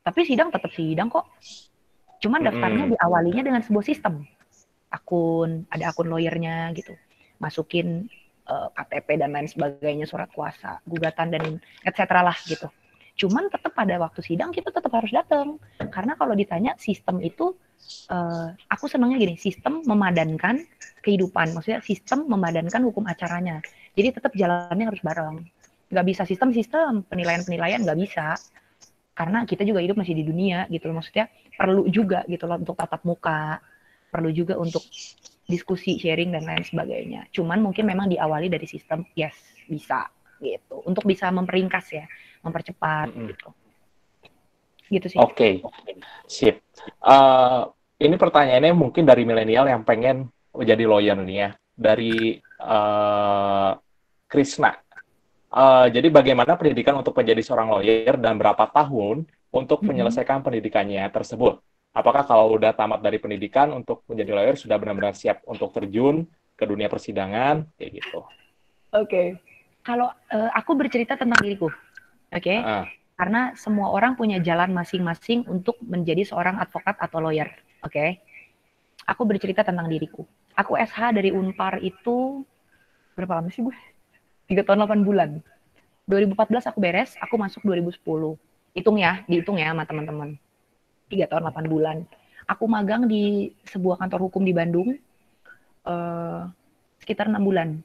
Tapi sidang tetap sidang kok. Cuman daftarnya diawalinya dengan sebuah sistem. Ada akun lawyernya gitu. Masukin KTP dan lain sebagainya, surat kuasa, gugatan dan etc. lah gitu. Cuman tetap pada waktu sidang kita tetap harus datang. Karena kalau ditanya sistem itu, aku senangnya gini, sistem memadankan kehidupan. Maksudnya sistem memadankan hukum acaranya. Jadi tetap jalannya harus bareng. Nggak bisa sistem-sistem, penilaian-penilaian nggak bisa. Karena kita juga hidup masih di dunia gitu loh. Maksudnya perlu juga gitu loh untuk tatap muka. Perlu juga untuk diskusi, sharing, dan lain sebagainya. Cuman mungkin memang diawali dari sistem, yes, bisa gitu. Untuk bisa memperingkas ya, mempercepat gitu. Gitu sih. Oke, sip. Ini pertanyaannya mungkin dari milenial yang pengen menjadi lawyer nih ya. Dari Krisna. Jadi bagaimana pendidikan untuk menjadi seorang lawyer dan berapa tahun untuk menyelesaikan pendidikannya tersebut? Apakah kalau udah tamat dari pendidikan untuk menjadi lawyer sudah benar-benar siap untuk terjun ke dunia persidangan kayak gitu? Oke. Kalau aku bercerita tentang diriku, oke? Karena semua orang punya jalan masing-masing untuk menjadi seorang advokat atau lawyer, oke? Aku bercerita tentang diriku. Aku SH dari Unpar itu berapa lama sih gue? 3 tahun 8 bulan. 2014 aku beres, aku masuk 2010. Dihitung ya sama teman-teman. 3 tahun 8 bulan. Aku magang di sebuah kantor hukum di Bandung sekitar 6 bulan.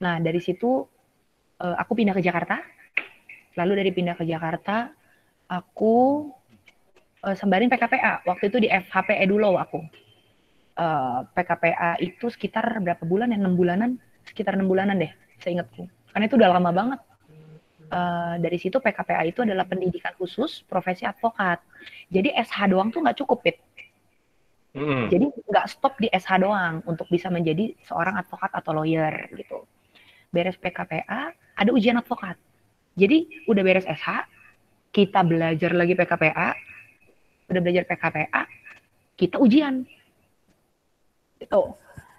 Nah, dari situ aku pindah ke Jakarta. Lalu dari pindah ke Jakarta, aku sembarin PKPA. Waktu itu di FHP Edulo aku. PKPA itu sekitar berapa bulan ya? 6 bulanan? Sekitar 6 bulanan deh, seingatku. Karena itu udah lama banget. Dari situ PKPA itu adalah pendidikan khusus profesi advokat. Jadi SH doang tuh nggak cukup, Pit. Jadi nggak stop di SH doang untuk bisa menjadi seorang advokat atau lawyer gitu. Beres PKPA, ada ujian advokat. Jadi udah beres SH, kita belajar lagi PKPA, udah belajar PKPA, kita ujian.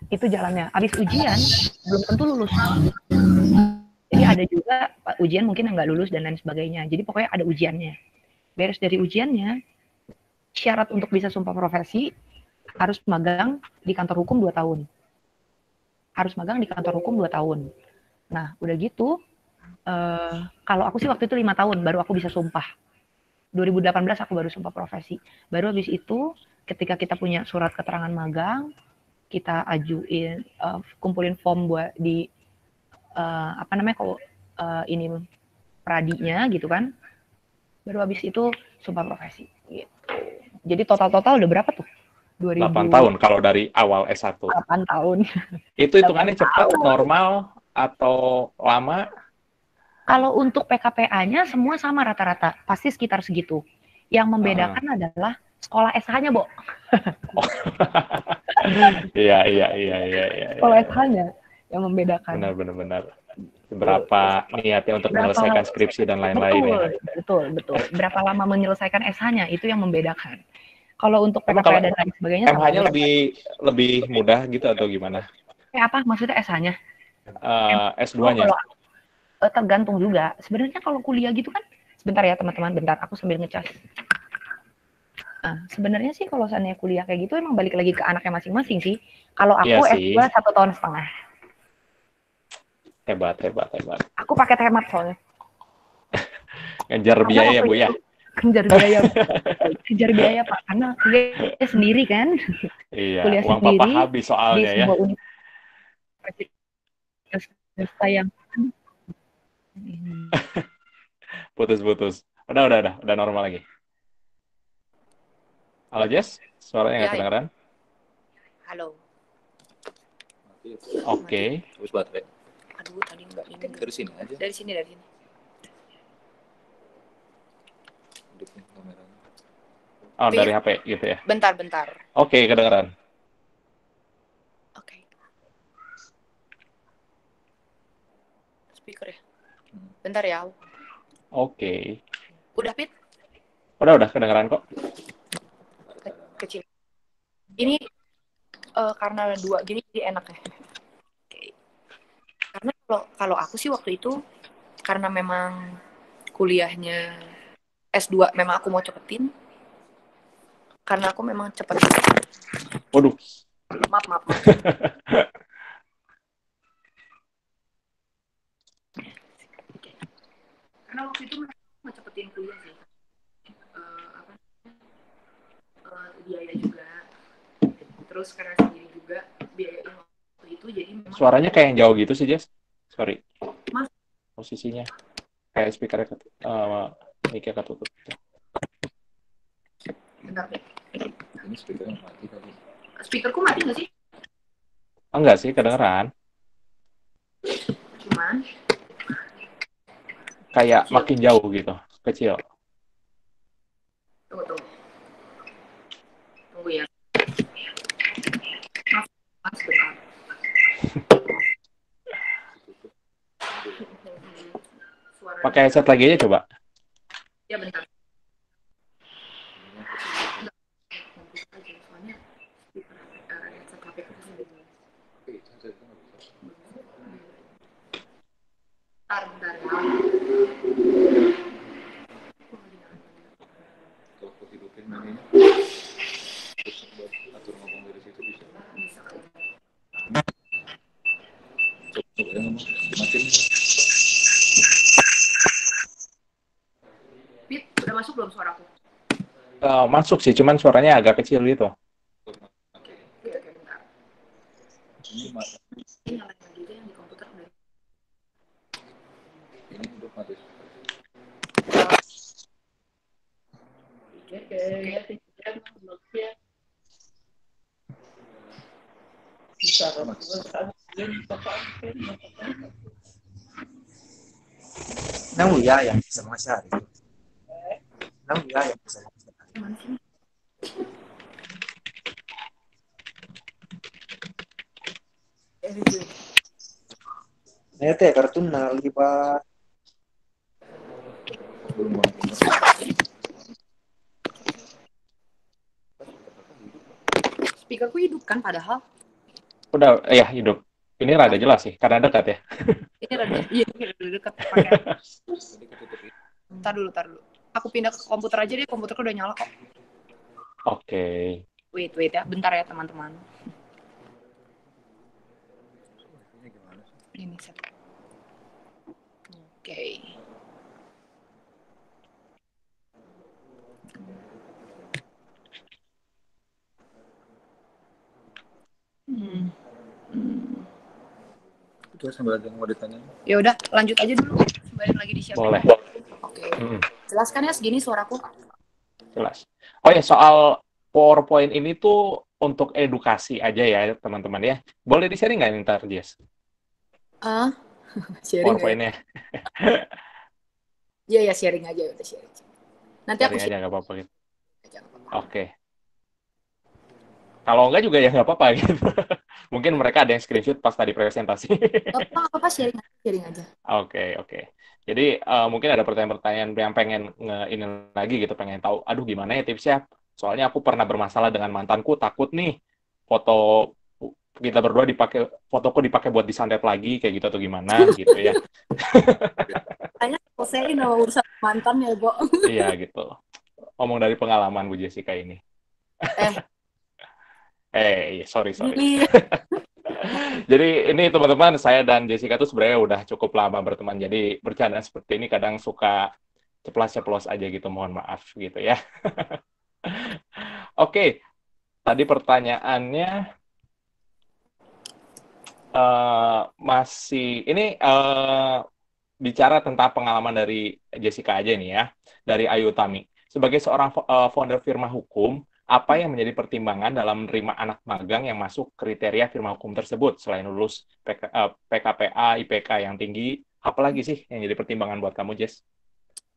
Itu jalannya. Habis ujian, belum tentu lulus. Jadi ada juga ujian mungkin yang nggak lulus dan lain sebagainya. Jadi pokoknya ada ujiannya. Beres dari ujiannya, syarat untuk bisa sumpah profesi, harus magang di kantor hukum 2 tahun. Harus magang di kantor hukum 2 tahun. Nah, udah gitu, kalau aku sih waktu itu 5 tahun, baru aku bisa sumpah. 2018 aku baru sumpah profesi. Baru habis itu, ketika kita punya surat keterangan magang, kita ajuin, kumpulin form buat di, ini pradinya gitu kan, baru habis itu sumpah profesi gitu. Jadi total udah berapa tuh? 8 tahun kalau dari awal S1. 8 tahun. Itu hitungannya cepat, normal, atau lama? Kalau untuk PKPA-nya semua sama rata-rata, pasti sekitar segitu. Yang membedakan adalah sekolah SH-nya, Bo. Iya. Sekolah SH-nya yang membedakan. Benar. Berapa niatnya untuk menyelesaikan skripsi dan lain-lain ya. Betul. Berapa lama menyelesaikan SH-nya, itu yang membedakan. Kalau untuk PKPA dan lain sebagainya, MH-nya lebih mudah gitu atau gimana? Apa maksudnya SH-nya? S2-nya? Tergantung juga. Sebenarnya kalau kuliah gitu kan, sebentar ya teman-teman, bentar aku sambil ngecas. Sebenarnya sih kalau seandainya kuliah kayak gitu emang balik lagi ke anaknya masing-masing sih. Kalau aku S2 1,5 tahun. Hebat. Aku pakai hemat soalnya. Ngejar biaya ya, Bu ya? Kejar biaya Pak, karena kuliah sendiri kan. Iya, kuliah uang sendiri, papa habis soalnya di ya. Universitas yang Putus. Udah normal lagi. Halo Jess, suaranya nggak kedengeran? Halo. Oke. Terus baterai. Aduh, tadi nggak ini. Dari sini aja. Dari sini. Hidupin kameranya. Oh, dari HP gitu ya? Bentar. Oke, kedengeran. Oke. speaker ya. Bentar ya. Oke. Udah, Pit? Udah kedengeran kok. Kecil. Ini karena 2 gini jadi enak ya. Oke. Karena kalau aku sih waktu itu karena memang kuliahnya S2 memang aku mau cepetin. Karena aku memang cepet. Waduh. Maaf. Karena waktu itu mau cepetin kuliah sih. Biaya juga. Terus karena sendiri juga biayain waktu itu jadi memang Suaranya kayak yang jauh gitu sih, Jess. Sorry. Mas. Posisinya kayak speakernya mic-nya ketutup. Bentar deh. Ini speakernya mati tadi. Speakerku mati nggak sih? Enggak sih, kedengeran. Cuman Kayak kecil. makin jauh gitu, kecil. Tunggu ya. Mas, bentar. Pakai headset lagi aja coba. Ya bentar. Bentar. Kalau aku hidupin ini, terus buat atur ngomong dari situ bisa. Coba ya ngomong, matiin. Pit, udah masuk belum suaraku? Masuk sih, cuman suaranya agak kecil gitu. Oke, bentar. Ini mati. Ini nyalain lagi aja yang di komputer udah. Ini hidup mati. Namu ya yang bisa masyari. Namu ya yang bisa masyari. Mana sih? Nah, teh kartun lagi pak. Belum banget. Speakerku hidup kan padahal. Udah, ya hidup. Ini rada jelas sih, karena dekat ya. Ini rada dekat pakai. Tar dulu. Aku pindah ke komputer aja deh, komputerku udah nyala kok. Oke. Wait ya, bentar ya teman-teman. Ini set. Oke. Itu sambil ada yang mau ditanya. Ya udah, lanjut aja dulu. Balik lagi di siapa? Boleh. Oke. Jelaskan ya segini suaraku. Jelas. Oh ya, soal PowerPoint ini tuh untuk edukasi aja ya, teman-teman ya. Boleh di-sharing nggak ntar, Jess? Sharing PowerPoint-nya. Ya sharing aja, udah sharing. Nanti Sharing aku aja nggak apa-apa gitu. aja. Oke. Kalau enggak juga ya nggak apa-apa gitu. Mungkin mereka ada yang screenshot pas tadi presentasi. Apa sharing aja. Oke. Jadi mungkin ada pertanyaan-pertanyaan yang pengen ini lagi gitu, pengen tahu, aduh gimana ya tipsnya? Soalnya aku pernah bermasalah dengan mantanku, takut nih foto kita berdua fotoku dipakai buat disantet lagi kayak gitu atau gimana gitu ya. Tanya selesaiin sama urusan mantan ya, Bo. Iya gitu. Ngomong dari pengalaman Bu Jessica ini. Sorry. Jadi ini teman-teman, saya dan Jessica tuh sebenarnya udah cukup lama berteman. Jadi bercanda seperti ini kadang suka ceplas-ceplos aja gitu, mohon maaf gitu ya. Oke, tadi pertanyaannya masih ini bicara tentang pengalaman dari Jessica aja nih ya, dari Ayu Tami. Sebagai seorang founder firma hukum, apa yang menjadi pertimbangan dalam menerima anak magang yang masuk kriteria firma hukum tersebut selain lulus PKPA, IPK yang tinggi, apalagi sih yang jadi pertimbangan buat kamu, Jess?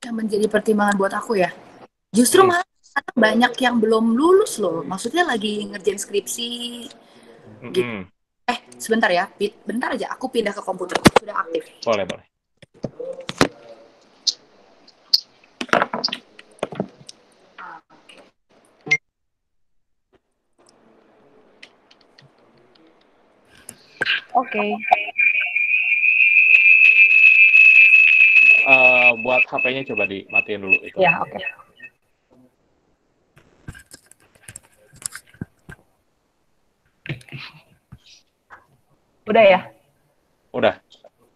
Yang menjadi pertimbangan buat aku ya, justru malah banyak yang belum lulus loh. Maksudnya lagi ngerjain skripsi. Gitu. Sebentar ya, bentar aja. Aku pindah ke komputer. Sudah aktif. Boleh. Oke. Buat HP-nya coba dimatiin dulu itu. Ya, oke. Udah ya? Udah.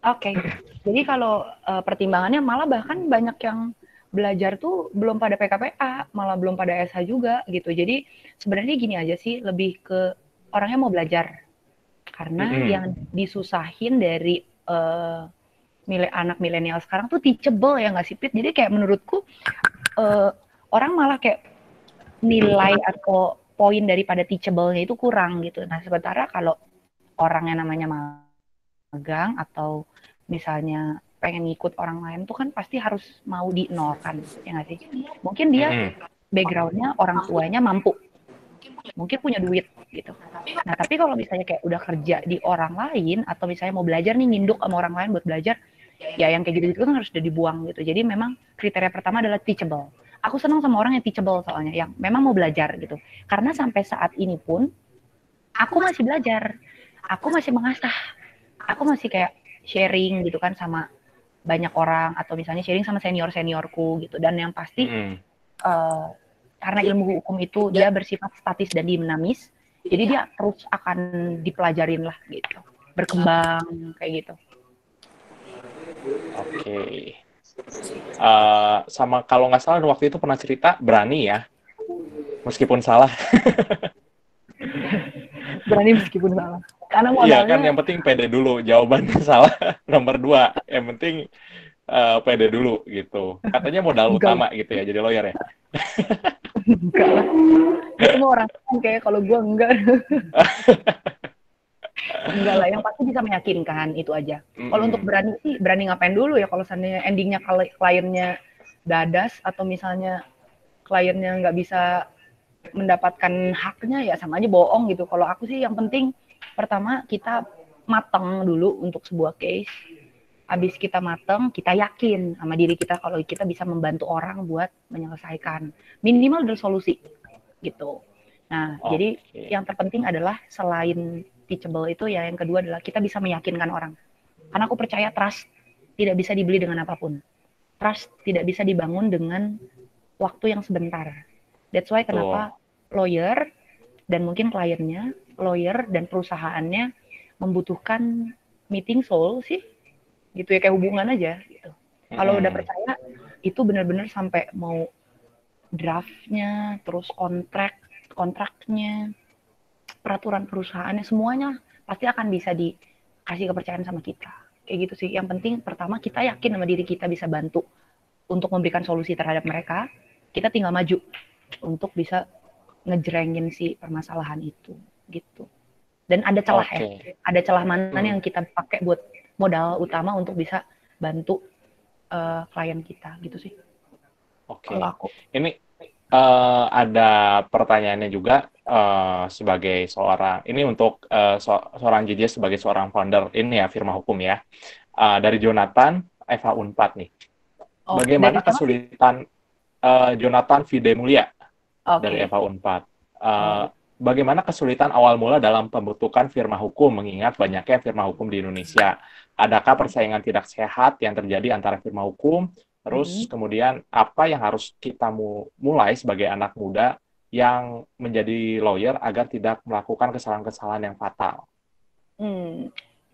Oke. Jadi kalau pertimbangannya malah bahkan banyak yang belajar tuh belum pada PKPA, malah belum pada SH juga gitu. Jadi sebenarnya gini aja sih, lebih ke orangnya mau belajar. Karena yang disusahin dari anak milenial sekarang tuh teachable ya nggak sih, Pit? Jadi kayak menurutku orang malah kayak nilai atau poin daripada teachable-nya itu kurang gitu. Nah, sementara kalau orang yang namanya magang atau misalnya pengen ngikut orang lain tuh kan pasti harus mau dinolkan, ya nggak sih? Mungkin dia background-nya orang tuanya mampu, mungkin punya duit gitu. Nah, tapi kalau misalnya kayak udah kerja di orang lain atau misalnya mau belajar nih nginduk sama orang lain buat belajar, ya yang kayak gitu-gitu kan harus udah dibuang gitu. Jadi memang kriteria pertama adalah teachable. Aku senang sama orang yang teachable soalnya, yang memang mau belajar gitu. Karena sampai saat ini pun aku masih belajar, aku masih mengasah, aku masih kayak sharing gitu kan sama banyak orang atau misalnya sharing sama senior-seniorku gitu. Dan yang pasti karena ilmu hukum itu dia bersifat statis dan dinamis, jadi dia terus akan dipelajarin lah gitu, berkembang kayak gitu. Oke. Sama kalau nggak salah waktu itu pernah cerita berani ya, meskipun salah. Berani meskipun salah. Karena Iya modalnya. kan, yang penting pede dulu. Jawabannya salah. Nomor 2, yang penting pede dulu gitu. Katanya modal Enggak utama lah. gitu ya, jadi lawyer ya. Enggak lah. Itu mah orang kayak kalau gue enggak. Enggak lah, yang pasti bisa meyakinkan itu aja. Kalau untuk berani sih, berani ngapain dulu ya kalau seandainya endingnya kliennya dadas atau misalnya kliennya nggak bisa mendapatkan haknya, ya sama aja bohong gitu. Kalau aku sih yang penting pertama kita matang dulu untuk sebuah case. Habis kita matang, kita yakin sama diri kita kalau kita bisa membantu orang buat menyelesaikan. Minimal ada solusi gitu. Nah, jadi yang terpenting adalah selain teachable itu ya yang kedua adalah kita bisa meyakinkan orang. Karena aku percaya trust tidak bisa dibeli dengan apapun. Trust tidak bisa dibangun dengan waktu yang sebentar. That's why kenapa lawyer dan mungkin kliennya, lawyer dan perusahaannya membutuhkan meeting soul sih. Gitu ya, kayak hubungan aja gitu. Kalau udah percaya itu benar-benar sampai mau draftnya, terus kontraknya, peraturan perusahaannya, semuanya pasti akan bisa dikasih kepercayaan sama kita. Kayak gitu sih. Yang penting pertama kita yakin sama diri kita bisa bantu untuk memberikan solusi terhadap mereka. Kita tinggal maju untuk bisa ngejrengin si permasalahan itu gitu. Dan ada celah ya. Ada celah mana yang kita pakai buat modal utama untuk bisa bantu klien kita gitu sih. Kalau aku. Ini ada pertanyaannya juga sebagai seorang, ini untuk seorang JJ sebagai seorang founder ini ya, firma hukum ya, dari Jonathan FH Unpad nih. Bagaimana kesulitan Jonathan Vide Mulia dari FH Unpad? Bagaimana kesulitan awal mula dalam pembentukan firma hukum mengingat banyaknya firma hukum di Indonesia? Adakah persaingan tidak sehat yang terjadi antara firma hukum? Terus kemudian apa yang harus kita mulai sebagai anak muda yang menjadi lawyer agar tidak melakukan kesalahan-kesalahan yang fatal?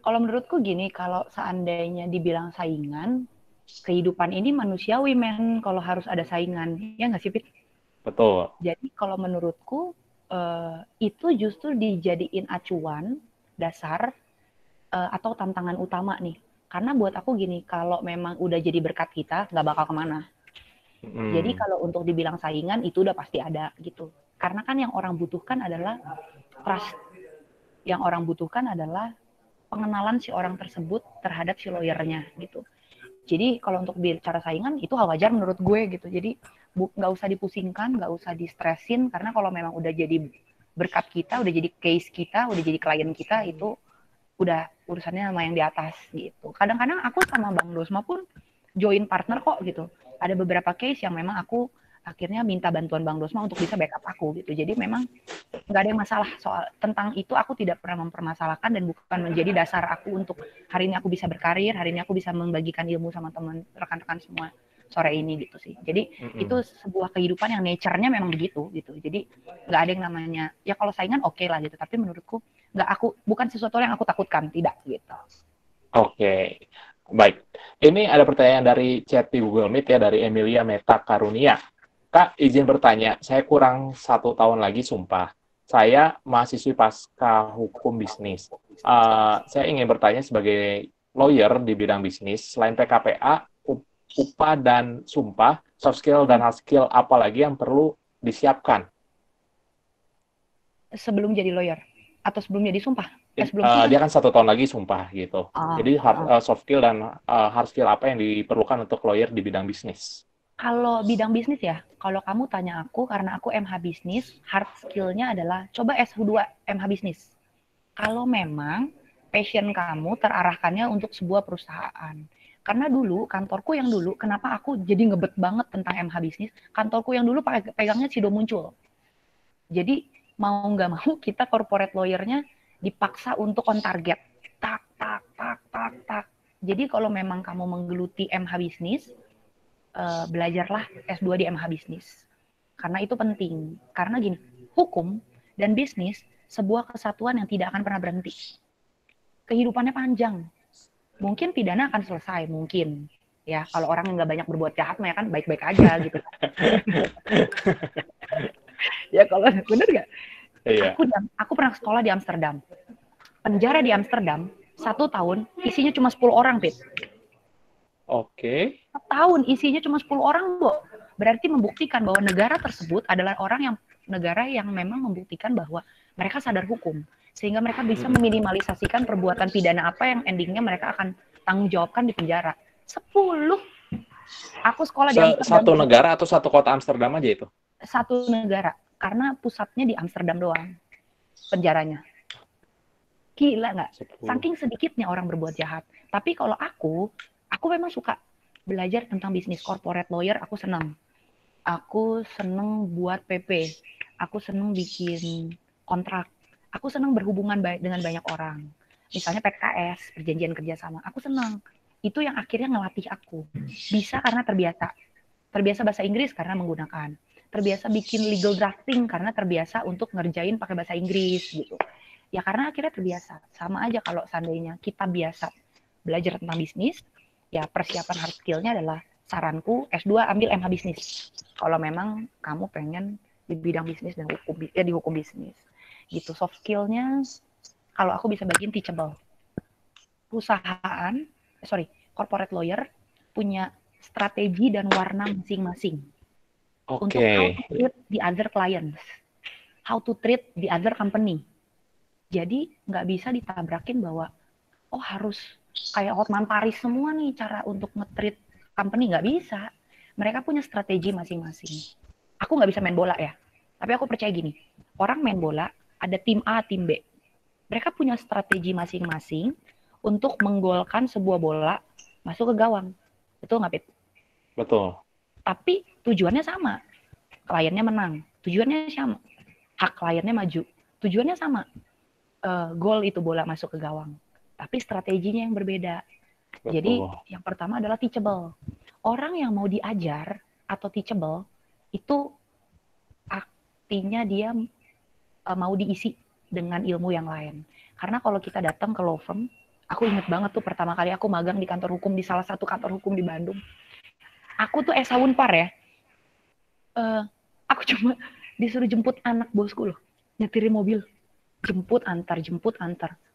Kalau menurutku gini, kalau seandainya dibilang saingan, kehidupan ini manusiawi men, kalau harus ada saingan, ya nggak sih Pit? Betul. Jadi kalau menurutku itu justru dijadiin acuan dasar atau tantangan utama nih. Karena buat aku gini, kalau memang udah jadi berkat kita, nggak bakal kemana. Jadi kalau untuk dibilang saingan, itu udah pasti ada gitu. Karena kan yang orang butuhkan adalah trust. Yang orang butuhkan adalah pengenalan si orang tersebut terhadap si lawyernya gitu. Jadi kalau untuk bicara saingan, itu hal wajar menurut gue gitu. Jadi nggak usah dipusingkan, nggak usah distresin, karena kalau memang udah jadi berkat kita, udah jadi case kita, udah jadi klien kita, itu udah urusannya sama yang di atas gitu. Kadang-kadang aku sama Bang Dosma pun join partner kok gitu. Ada beberapa case yang memang aku akhirnya minta bantuan Bang Dosma untuk bisa backup aku gitu. Jadi memang nggak ada yang masalah soal tentang itu, aku tidak pernah mempermasalahkan dan bukan menjadi dasar aku untuk hari ini aku bisa berkarir, hari ini aku bisa membagikan ilmu sama teman rekan-rekan semua sore ini gitu sih. Jadi itu sebuah kehidupan yang nature-nya memang begitu gitu. Jadi nggak ada yang namanya ya kalau saingan oke lah gitu, tapi menurutku bukan sesuatu yang aku takutkan, tidak gitu. Oke, baik. Ini ada pertanyaan dari chat di Google Meet ya, dari Emilia Meta Karunia. Kak, izin bertanya, saya kurang 1 tahun lagi sumpah. Saya mahasiswi pasca hukum bisnis. Saya ingin bertanya sebagai lawyer di bidang bisnis, selain PKPA, UPA, dan sumpah, soft skill dan hard skill apa lagi yang perlu disiapkan? Sebelum jadi lawyer atau sebelum jadi sumpah? Dia kan 1 tahun lagi sumpah gitu. Jadi soft skill dan hard skill apa yang diperlukan untuk lawyer di bidang bisnis? Kalau bidang bisnis ya, kalau kamu tanya aku, karena aku MH bisnis, hard skill-nya adalah coba S2 MH bisnis. Kalau memang passion kamu terarahkannya untuk sebuah perusahaan. Karena dulu, kantorku yang dulu, kenapa aku jadi ngebet banget tentang MH bisnis, kantorku yang dulu pegangnya Sido Muncul. Jadi, mau nggak mau, kita corporate lawyer-nya dipaksa untuk on target. Tak. Jadi, kalau memang kamu menggeluti MH bisnis, belajarlah S2 di MH bisnis. Karena itu penting. Karena gini, hukum dan bisnis sebuah kesatuan yang tidak akan pernah berhenti. Kehidupannya panjang. Mungkin pidana akan selesai, mungkin. Ya, kalau orang yang nggak banyak berbuat jahat, ya kan baik-baik aja gitu. Ya kalau bener nggak? Iya. Aku pernah sekolah di Amsterdam. Penjara di Amsterdam 1 tahun isinya cuma 10 orang, Pit. Oke. Tahun isinya cuma 10 orang, Bo. Berarti membuktikan bahwa negara tersebut adalah negara yang memang membuktikan bahwa mereka sadar hukum. Sehingga mereka bisa meminimalisasikan perbuatan pidana apa yang endingnya mereka akan tanggung jawabkan di penjara. 10. Aku sekolah di Amsterdam. Satu negara atau satu kota Amsterdam aja itu? Satu negara. Karena pusatnya di Amsterdam doang. Penjaranya. Gila nggak? Saking sedikitnya orang berbuat jahat. Tapi kalau aku memang suka belajar tentang bisnis. Corporate lawyer aku senang. Aku senang buat PP. Aku senang bikin kontrak. Aku senang berhubungan dengan banyak orang. Misalnya PKS, perjanjian kerjasama. Aku senang. Itu yang akhirnya ngelatih aku. Bisa karena terbiasa. Terbiasa bahasa Inggris karena menggunakan. Terbiasa bikin legal drafting karena terbiasa untuk ngerjain pakai bahasa Inggris gitu. Ya karena akhirnya terbiasa. Sama aja kalau seandainya kita biasa belajar tentang bisnis, ya persiapan hard skill-nya adalah saranku S2 ambil MH bisnis. Kalau memang kamu pengen di bidang bisnis dan di hukum bisnis. Gitu. Soft skill-nya kalau aku bisa bagiin teachable. Corporate lawyer punya strategi dan warna masing-masing. Untuk how to treat the other clients. How to treat the other company. Jadi nggak bisa ditabrakin bahwa harus kayak Hotman Paris semua nih cara untuk nge-treat company, nggak bisa. Mereka punya strategi masing-masing. Aku nggak bisa main bola ya, tapi aku percaya gini, orang main bola ada tim A, tim B. Mereka punya strategi masing-masing untuk menggolkan sebuah bola masuk ke gawang. Betul nggak, Pit? Betul. Tapi tujuannya sama. Kliennya menang. Tujuannya sama. Hak kliennya maju. Tujuannya sama. Gol itu bola masuk ke gawang. Tapi strateginya yang berbeda. Betul. Jadi yang pertama adalah teachable. Orang yang mau diajar atau teachable itu artinya dia mau diisi dengan ilmu yang lain. Karena kalau kita datang ke law firm, aku inget banget tuh pertama kali aku magang di kantor hukum di salah satu kantor hukum di Bandung. Aku tuh Esa Unpar ya. Aku cuma disuruh jemput anak bosku loh, nyetirin mobil. Jemput antar.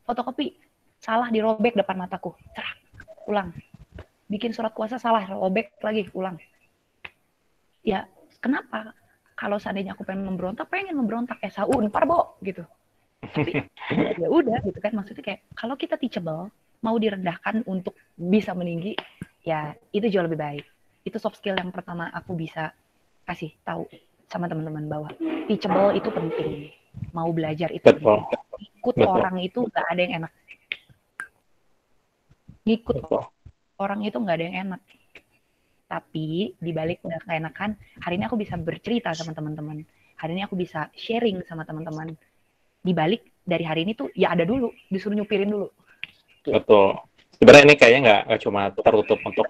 Fotokopi salah dirobek depan mataku. Cerak, ulang. Bikin surat kuasa salah, robek lagi, ulang. Ya, kenapa? Kalau seandainya aku pengen memberontak Esa Unpar, Bo, gitu. Tapi ya udah gitu kan, maksudnya kayak kalau kita teachable, mau direndahkan untuk bisa meninggi, ya itu jauh lebih baik. Itu soft skill yang pertama aku bisa kasih tahu sama teman-teman bahwa teachable itu penting. Mau belajar itu penting. Ikut orang itu nggak ada yang enak. Ngikut orang itu nggak ada yang enak. Tapi di balik udah keenakan, hari ini aku bisa bercerita sama teman-teman. Hari ini aku bisa sharing sama teman-teman. Di balik dari hari ini tuh ya ada dulu, disuruh nyupirin dulu. Betul. Sebenarnya ini kayaknya nggak cuma tertutup untuk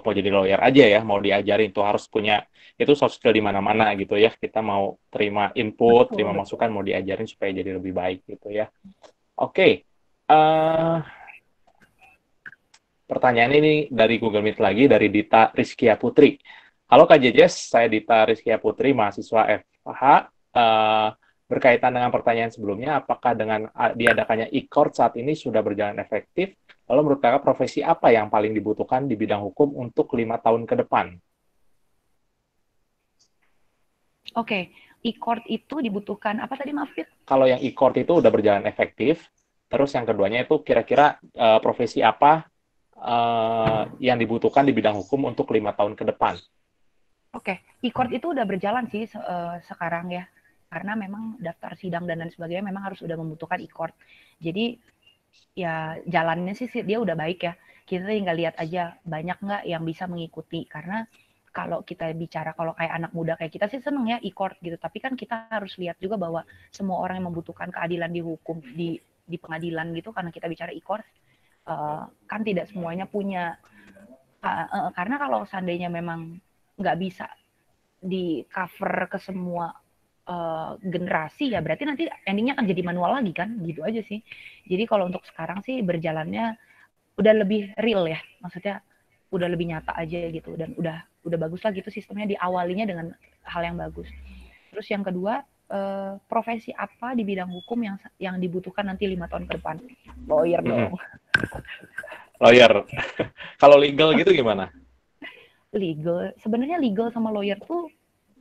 mau jadi lawyer aja ya, mau diajarin tuh harus punya itu soft skill di mana-mana gitu ya. Kita mau terima input, terima Betul. masukan, mau diajarin supaya jadi lebih baik gitu ya. Oke. Eh, Pertanyaan ini dari Google Meet lagi, dari Dita Rizkia Putri. Halo Kak Jejes, saya Dita Rizkia Putri, mahasiswa FH. Berkaitan dengan pertanyaan sebelumnya, apakah dengan diadakannya e-court saat ini sudah berjalan efektif? Lalu menurut Kakak, profesi apa yang paling dibutuhkan di bidang hukum untuk 5 tahun ke depan? Oke, e-court itu dibutuhkan apa tadi, maaf Fit? Kalau yang e-court itu udah berjalan efektif, terus yang keduanya itu kira-kira profesi apa yang dibutuhkan di bidang hukum untuk 5 tahun ke depan? Oke, e-court itu udah berjalan sih sekarang ya. Karena memang daftar sidang dan lain sebagainya memang harus udah membutuhkan e-court. Jadi ya jalannya sih dia udah baik ya. Kita tinggal lihat aja banyak nggak yang bisa mengikuti. Karena kalau kita bicara kalau kayak anak muda kayak kita sih seneng ya e-court gitu. Tapi kan kita harus lihat juga bahwa semua orang yang membutuhkan keadilan di hukum di pengadilan gitu, karena kita bicara e-court kan tidak semuanya punya. Karena kalau seandainya memang nggak bisa di cover ke semua generasi ya berarti nanti endingnya akan jadi manual lagi kan, gitu aja sih. Jadi kalau untuk sekarang sih berjalannya udah lebih real ya, maksudnya udah lebih nyata aja gitu, dan udah bagus lah gitu sistemnya, diawalinya dengan hal yang bagus. Terus yang kedua, profesi apa di bidang hukum yang dibutuhkan nanti 5 tahun ke depan? Lawyer dong. Lawyer. Kalau legal gitu gimana? Legal, sebenarnya legal sama lawyer tuh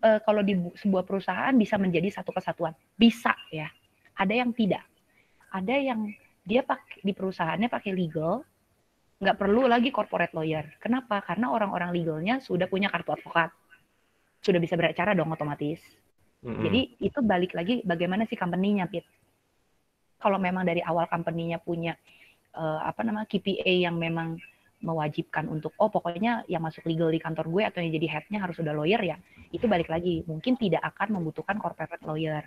kalau di sebuah perusahaan bisa menjadi satu kesatuan. Bisa ya. Ada yang tidak. Ada yang dia di perusahaannya pakai legal, nggak perlu lagi corporate lawyer. Kenapa? Karena orang-orang legalnya sudah punya kartu advokat. Sudah bisa beracara dong otomatis. Jadi itu balik lagi bagaimana si company-nya, Pit. Kalau memang dari awal company-nya punya KPA yang memang mewajibkan untuk pokoknya yang masuk legal di kantor gue atau yang jadi head-nya harus udah lawyer ya, itu balik lagi mungkin tidak akan membutuhkan corporate lawyer.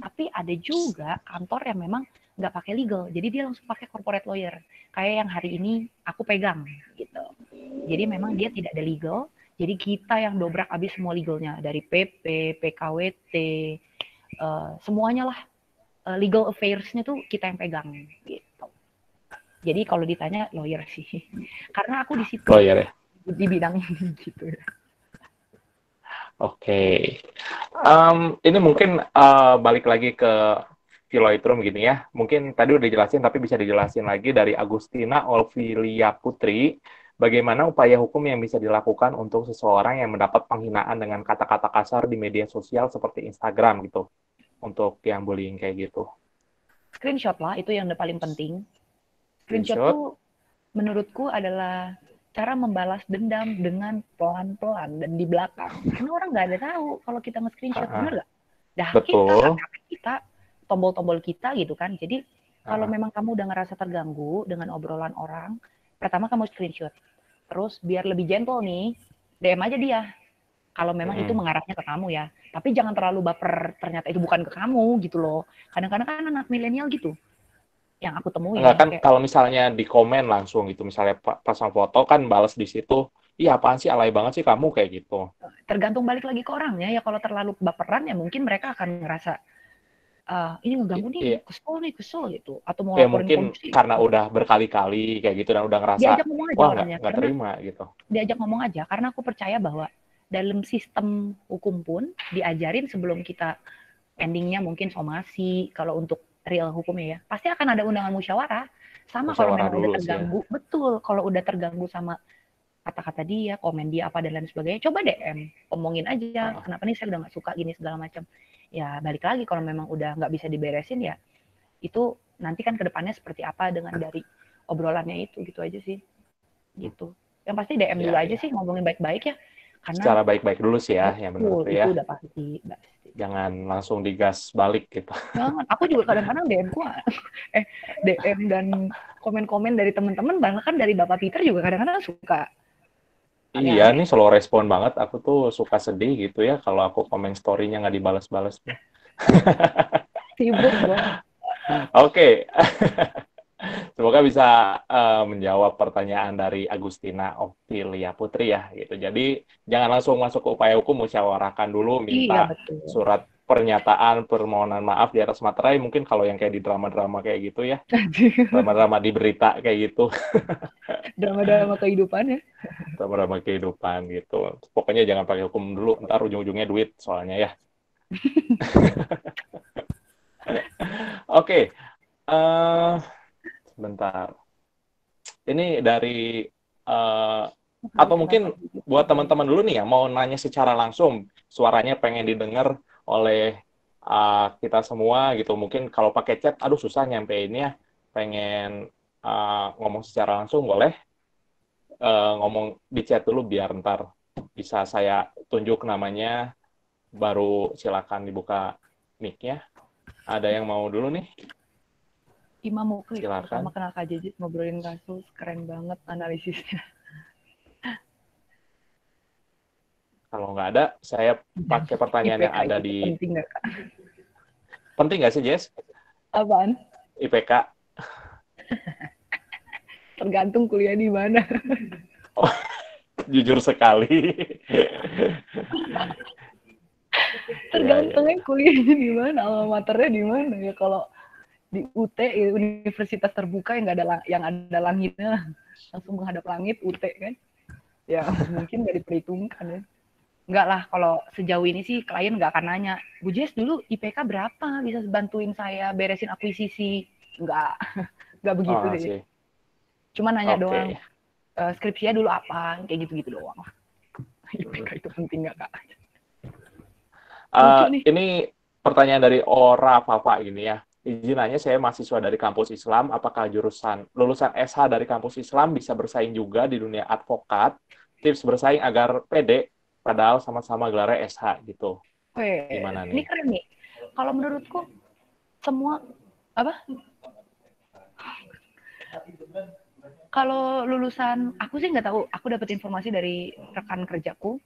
Tapi ada juga kantor yang memang nggak pakai legal, jadi dia langsung pakai corporate lawyer, kayak yang hari ini aku pegang gitu. Jadi memang dia tidak ada legal, jadi kita yang dobrak abis semua legalnya dari PP, PKWT, semuanya lah, legal affairs-nya tuh kita yang pegang gitu. Jadi kalau ditanya lawyer sih, karena aku di situ lawyer ya? Di bidang gitu ya. Oke. Ini mungkin balik lagi ke Philoitrum gini ya. Mungkin tadi udah dijelasin, tapi bisa dijelasin lagi dari Agustina Olvilia Putri. Bagaimana upaya hukum yang bisa dilakukan untuk seseorang yang mendapat penghinaan dengan kata-kata kasar di media sosial seperti Instagram gitu, untuk yang bullying kayak gitu? Screenshot lah, itu yang paling penting. Screenshot tuh menurutku adalah cara membalas dendam dengan pelan-pelan dan di belakang. Karena orang nggak ada tahu kalau kita nge-screenshot, bener nggak? Dah kita, tombol-tombol kita gitu kan. Jadi kalau memang kamu udah ngerasa terganggu dengan obrolan orang, pertama kamu screenshot. Terus biar lebih gentle nih, DM aja dia. Kalau memang itu mengarahnya ke kamu ya. Tapi jangan terlalu baper, ternyata itu bukan ke kamu gitu loh. Kadang-kadang kan anak milenial gitu. Yang aku temuin. Enggak kan, kalau misalnya di komen langsung gitu, misalnya pasang foto kan balas di situ, iya apaan sih, alay banget sih kamu, kayak gitu. Tergantung balik lagi ke orangnya ya. Kalau terlalu baperan ya mungkin mereka akan ngerasa ini ngeganggu nih, kesel gitu, atau mau ya laporin mungkin polisi karena udah berkali-kali kayak gitu dan udah ngerasa diajak ngomong aja wah nggak terima gitu. Diajak ngomong aja, karena aku percaya bahwa dalam sistem hukum pun diajarin sebelum kita endingnya mungkin somasi. Kalau untuk real hukumnya ya pasti akan ada undangan musyawarah. Sama kalau memang udah terganggu ya. Betul, kalau udah terganggu sama kata-kata dia, komen dia apa dan lain sebagainya, coba DM, omongin aja, kenapa nih saya udah nggak suka gini segala macam. Ya balik lagi, kalau memang udah nggak bisa diberesin ya itu nanti kan kedepannya seperti apa dengan dari obrolannya itu, gitu aja sih. Gitu. Yang pasti DM dulu aja sih, ngomongin baik-baik ya. Karena secara baik-baik dulu sih ya, yang benar ya. Itu udah pasti. Jangan langsung digas balik gitu. Jangan. Aku juga kadang-kadang DM dan komen-komen dari teman-teman, bahkan dari Bapak Peter juga kadang-kadang suka Iya, Ya, nih slow respon banget. Aku tuh suka sedih gitu ya kalau aku komen story-nya nggak dibalas-balas. sibuk bos. Oke, semoga bisa menjawab pertanyaan dari Agustina Optilia Putri ya gitu. Jadi jangan langsung masuk ke upaya hukum, musyawarahkan dulu, Iya minta betul. surat pernyataan permohonan maaf di atas materai. Mungkin kalau yang kayak di drama-drama kayak gitu ya, drama-drama di berita kayak gitu, Drama-drama kehidupan ya. drama-drama kehidupan gitu. Pokoknya jangan pakai hukum dulu, ntar ujung-ujungnya duit soalnya ya. Oke, sebentar. Ini dari atau mungkin buat teman-teman dulu nih ya mau nanya secara langsung, suaranya pengen didengar oleh kita semua gitu. Mungkin kalau pakai chat, aduh susah nyampeinnya. Pengen ngomong secara langsung boleh ngomong di chat dulu biar ntar bisa saya tunjuk namanya, baru silakan dibuka mic-nya. Ada yang mau dulu nih? Imam Muklis Silakan. pertama kenal Kak Jejit ngobrolin kasus, keren banget analisisnya. Kalau nggak ada, saya pakai pertanyaan yang IPK ada itu di... penting nggak Kak? Penting nggak sih, Jess? Apaan? IPK? Tergantung kuliah di mana. Oh, jujur sekali. Iya, iya. Tergantungnya kuliahnya di mana, alma maternya di mana ya. Kalau di UT ya, universitas terbuka yang nggak ada yang ada langitnya, langsung menghadap langit UT kan. Ya mungkin nggak diperhitungkan ya. Enggak lah, kalau sejauh ini sih klien nggak akan nanya, Bu Jess dulu IPK berapa, bisa bantuin saya beresin akuisisi. Nggak begitu Oh, sih. sih. Cuma nanya doang, Oke. skripsinya dulu apa, kayak gitu-gitu doang lah. IPK itu penting nggak Kak? Lucu nih. Ini pertanyaan dari Ora Fafa ini ya. Izin nanya, saya mahasiswa dari kampus Islam. Apakah lulusan SH dari kampus Islam bisa bersaing juga di dunia advokat? Tips bersaing agar pede, padahal sama-sama gelarnya SH gitu. Gimana Ini nih? keren nih. Kalau menurutku semua apa? Kalau lulusan, aku sih nggak tahu. Aku dapat informasi dari rekan kerjaku.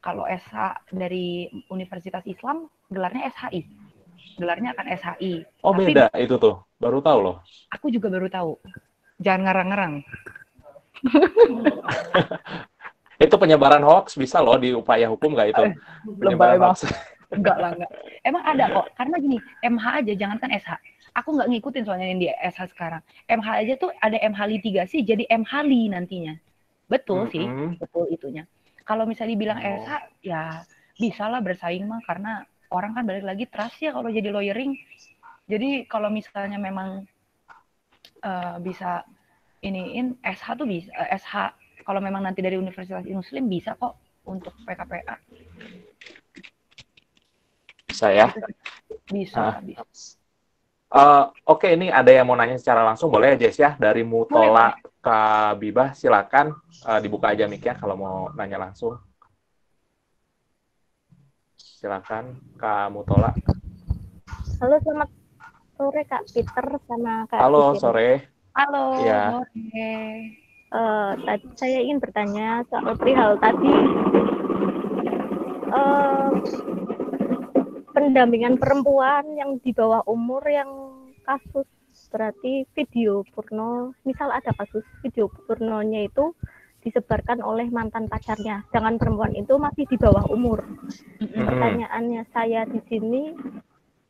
Kalau SH dari Universitas Islam, gelarnya SHI. Gelarnya akan SHI. Oh, Tapi beda itu tuh. Baru tahu loh. aku juga baru tahu. Jangan ngarang-ngarang. Itu penyebaran hoax bisa loh di upaya hukum nggak itu? Lebay Penyebaran banget. hoax. Enggak lah, enggak. Emang ada kok. Karena gini, MH aja, jangankan SH. Aku nggak ngikutin soalnya yang di SH sekarang. MH aja tuh ada MH litigasi, jadi MH li nantinya. Betul sih, betul itunya. Kalau misalnya dibilang SH, ya bisa lah bersaing mah. Karena orang kan balik lagi trust ya kalau jadi lawyering. Jadi kalau misalnya memang bisa iniin SH tuh bisa, SH kalau memang nanti dari Universitas Muslim bisa kok untuk PKPA. Bisa ya? Bisa, bisa. Oke, ini ada yang mau nanya secara langsung, boleh ya Jess ya? Dari Mutola Kabibah, silakan dibuka aja mic-nya kalau mau nanya langsung. Silakan Kak Mutola. Halo, selamat sore Kak Peter sama Kak Halo, Titin. sore. Halo, Ya. sore. Tadi saya ingin bertanya soal perihal tadi pendampingan perempuan yang di bawah umur yang kasus berarti video porno, misal ada kasus video pornonya itu disebarkan oleh mantan pacarnya, sedangkan perempuan itu masih di bawah umur. Pertanyaannya saya di sini,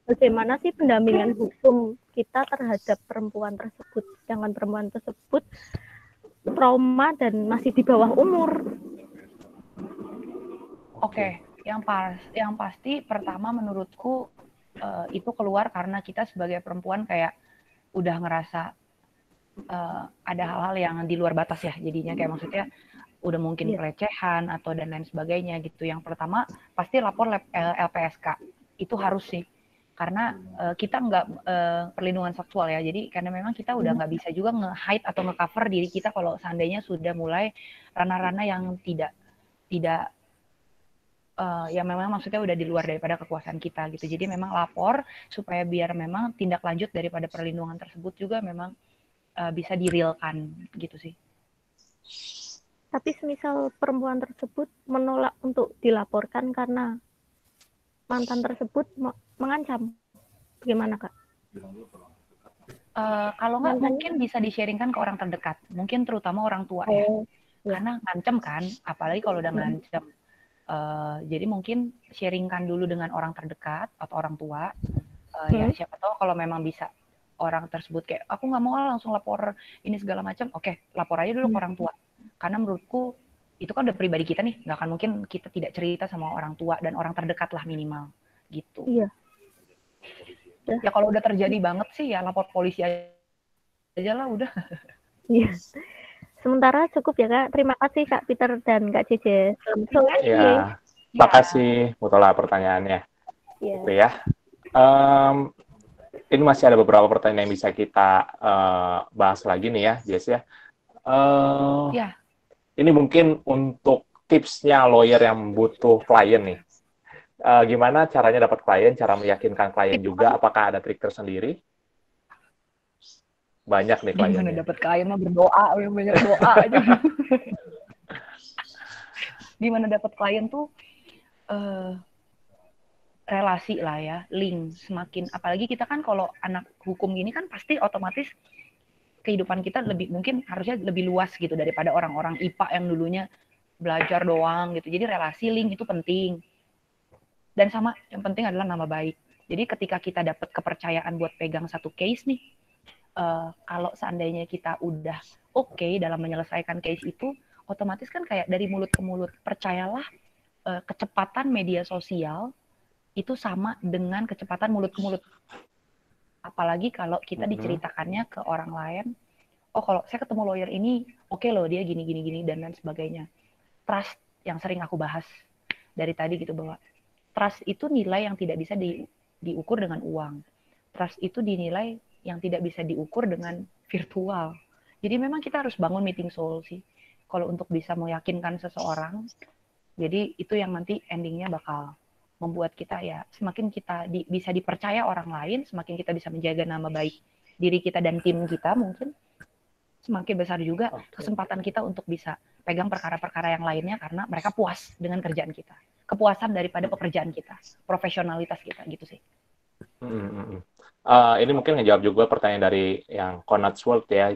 bagaimana sih pendampingan hukum kita terhadap perempuan tersebut, sedangkan perempuan tersebut trauma dan masih di bawah umur? Oke, yang pasti pertama menurutku itu keluar karena kita sebagai perempuan kayak udah ngerasa ada hal-hal yang di luar batas ya, jadinya kayak maksudnya udah mungkin pelecehan atau dan lain sebagainya gitu. Yang pertama pasti lapor LPSK, itu harus sih, karena kita nggak perlindungan seksual ya, jadi karena memang kita udah nggak bisa juga nge-hide atau nge-cover diri kita kalau seandainya sudah mulai ranah-ranah yang tidak ya memang maksudnya udah di luar daripada kekuasaan kita gitu. Jadi memang lapor supaya biar memang tindak lanjut daripada perlindungan tersebut juga memang bisa direalkan gitu sih. Tapi semisal perempuan tersebut menolak untuk dilaporkan karena mantan tersebut mengancam, bagaimana Kak? Kalau nggak Mantannya? mungkin bisa di-sharingkan ke orang terdekat, mungkin terutama orang tua ya. Oh, ya. Karena ngancem kan, apalagi kalau udah ngancem. Jadi mungkin sharingkan dulu dengan orang terdekat atau orang tua. Ya siapa tahu kalau memang bisa orang tersebut kayak aku nggak mau langsung lapor ini segala macam, oke lapor aja dulu ke orang tua. Karena menurutku itu kan udah pribadi kita nih, nggak akan mungkin kita tidak cerita sama orang tua dan orang terdekat lah minimal gitu. Iya. Ya kalau udah terjadi banget sih ya lapor polisi aja lah udah. Iya. Sementara cukup ya Kak. Terima kasih Kak Peter dan Kak Cece. Ya, makasih Mutola pertanyaannya. Gitu ya. Ini masih ada beberapa pertanyaan yang bisa kita bahas lagi nih ya, Jess ya. Ini mungkin untuk tipsnya lawyer yang butuh klien nih. Gimana caranya dapat klien, cara meyakinkan klien juga, apakah ada trik tersendiri? Banyak nih kliennya. Gimana dapat klien mah berdoa, banyak doa aja. Gimana dapat klien tuh relasi lah ya, link semakin, apalagi kita kan kalau anak hukum gini kan pasti otomatis kehidupan kita lebih mungkin harusnya lebih luas gitu daripada orang-orang IPA yang dulunya belajar doang gitu. Jadi relasi link itu penting. Dan sama yang penting adalah nama baik. Jadi ketika kita dapat kepercayaan buat pegang satu case nih, kalau seandainya kita udah oke dalam menyelesaikan case itu, otomatis kan kayak dari mulut ke mulut. Percayalah kecepatan media sosial itu sama dengan kecepatan mulut ke mulut. Apalagi kalau kita diceritakannya ke orang lain, oh kalau saya ketemu lawyer ini, oke loh dia gini, dan lain sebagainya. Trust yang sering aku bahas dari tadi gitu, bahwa trust itu nilai yang tidak bisa diukur dengan uang. Trust itu dinilai yang tidak bisa diukur dengan virtual. Jadi memang kita harus bangun meeting soul sih. Kalau untuk bisa meyakinkan seseorang, jadi itu yang nanti endingnya bakal membuat kita ya semakin kita bisa dipercaya orang lain, semakin kita bisa menjaga nama baik diri kita dan tim kita, mungkin semakin besar juga kesempatan kita untuk bisa pegang perkara-perkara yang lainnya karena mereka puas dengan kerjaan kita. Kepuasan daripada pekerjaan kita, profesionalitas kita gitu sih. Ini mungkin ngejawab juga pertanyaan dari yang Conrad's World ya,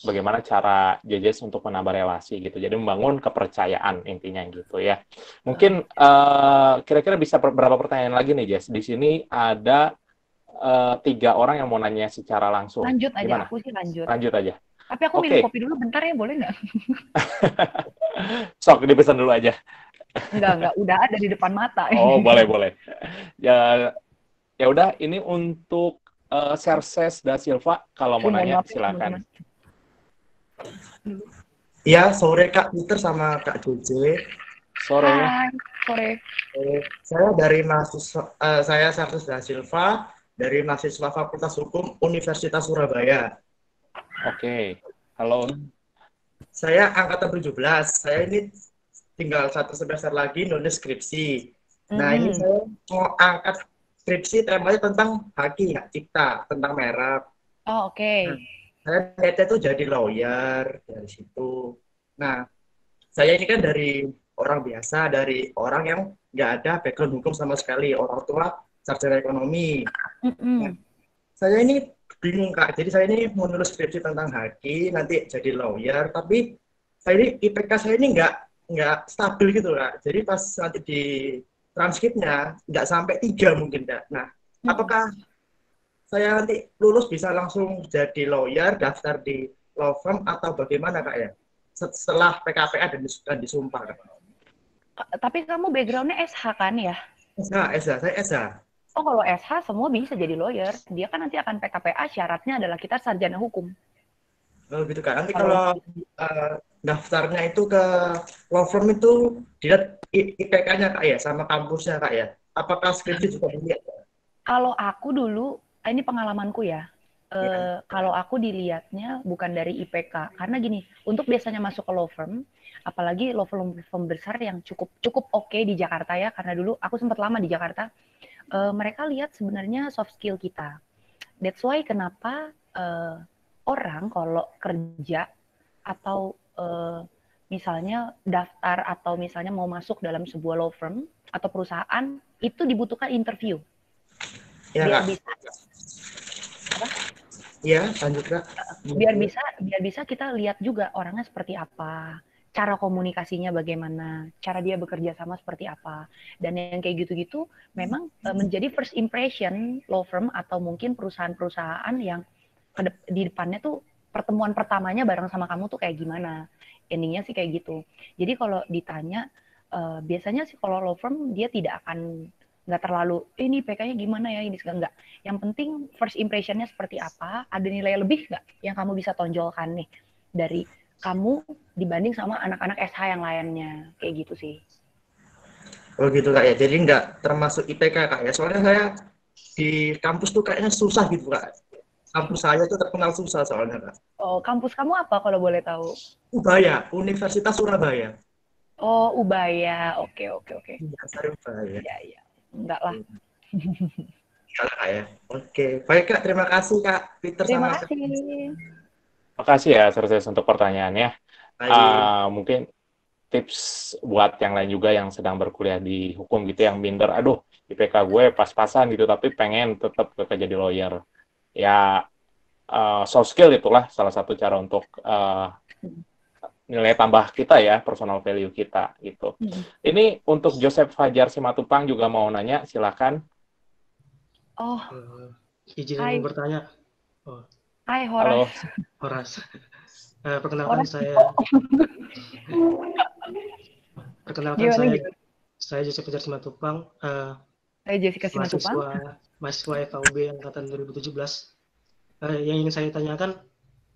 bagaimana cara JJS untuk menambah relasi gitu, jadi membangun kepercayaan intinya gitu ya. Mungkin kira-kira bisa berapa pertanyaan lagi nih Jess? Di sini ada 3 orang yang mau nanya secara langsung. Lanjut aja, gimana? Aku sih lanjut. Lanjut aja. Tapi aku minum kopi dulu bentar ya, boleh nggak? Sok, dipesan dulu aja. Enggak, udah ada di depan mata. Oh, boleh. Ya udah, ini untuk Serses da Silva, kalau mau nanya silakan. Ya, sore Kak Peter sama Kak JJ. Sore. Hai, sore. Saya dari mahasiswa, saya Serses da Silva dari mahasiswa Fakultas Hukum Universitas Surabaya. Oke, halo. Saya angkatan 17. Saya ini tinggal 1 semester lagi nulis skripsi. Nah, ini saya mau angkat skripsi temanya tentang hak cipta, tentang merek. Oh, oke. Nah, saya niatnya tuh jadi lawyer dari situ. Nah, saya ini kan dari orang biasa, dari orang yang nggak ada background hukum sama sekali, orang tua sarjana ekonomi. Nah, saya ini bingung Kak, jadi saya ini mau nulis skripsi tentang haki, nanti jadi lawyer, tapi saya ini IPK saya ini nggak stabil gitu Kak. Jadi pas nanti di transkripnya nggak sampai 3 mungkin Kak. Nah, apakah saya nanti lulus bisa langsung jadi lawyer, daftar di law firm atau bagaimana Kak ya? Setelah PKPA dan disumpah Kak. Tapi kamu background-nya SH kan ya? SH, saya SH. Oh, kalau SH semua bisa jadi lawyer. Dia kan nanti akan PKPA, syaratnya adalah kita sarjana hukum. Oh gitu Kak. Nanti kalau daftarnya itu ke law firm itu dilihat IPK-nya Kak ya, sama kampusnya Kak ya. Apakah skripsi juga dilihat? Kalau aku dulu, ini pengalamanku ya. Kalau aku dilihatnya bukan dari IPK, karena gini, untuk biasanya masuk ke law firm, apalagi law firm besar yang cukup oke di Jakarta ya, karena dulu aku sempat lama di Jakarta. Mereka lihat sebenarnya soft skill kita. That's why kenapa orang kalau kerja atau misalnya daftar atau misalnya mau masuk dalam sebuah law firm atau perusahaan, itu dibutuhkan interview. Ya, Biar Kak. bisa apa? Ya, lanjut, Kak. Biar bisa kita lihat juga orangnya seperti apa, cara komunikasinya bagaimana, cara dia bekerja sama seperti apa. Dan yang kayak gitu-gitu memang menjadi first impression law firm atau mungkin perusahaan-perusahaan yang di depannya tuh pertemuan pertamanya bareng sama kamu tuh kayak gimana. Endingnya sih kayak gitu. Jadi kalau ditanya, biasanya sih kalau law firm dia tidak akan nggak terlalu ini PK-nya gimana ya, ini enggak. Yang penting first impression-nya seperti apa, ada nilai lebih nggak yang kamu bisa tonjolkan nih dari kamu dibanding sama anak-anak SH yang lainnya, kayak gitu sih. Oh gitu, Kak ya. Jadi nggak termasuk IPK, Kak ya. Soalnya saya di kampus tuh kayaknya susah gitu, Kak. Kampus saya tuh terkenal susah soalnya, Kak. Oh, kampus kamu apa kalau boleh tahu? Ubaya, Universitas Surabaya. Oh, Ubaya. Oke. Iya, saya Ubaya. Ya. Enggak lah. Salah, Kak ya. Oke. Baik, Kak. Terima kasih, Kak. Peter Terima sama kasih. Makasih ya, Serses, untuk pertanyaannya. Baik. Mungkin tips buat yang lain juga yang sedang berkuliah di hukum gitu, yang minder, aduh, IPK gue pas-pasan gitu, tapi pengen tetap jadi lawyer. Ya, soft skill itulah salah satu cara untuk nilai tambah kita ya, personal value kita gitu. Ini untuk Joseph Fajar Simatupang juga mau nanya, silakan. Oh, izin hai. bertanya. Oh, Hai Halo. Horas. Perkenalkan Horas. Perkenalkan saya Joseph Fajar Simatupang. Saya Jessica Simatupang. Mahasiswa FAUB angkatan 2017. Yang ingin saya tanyakan,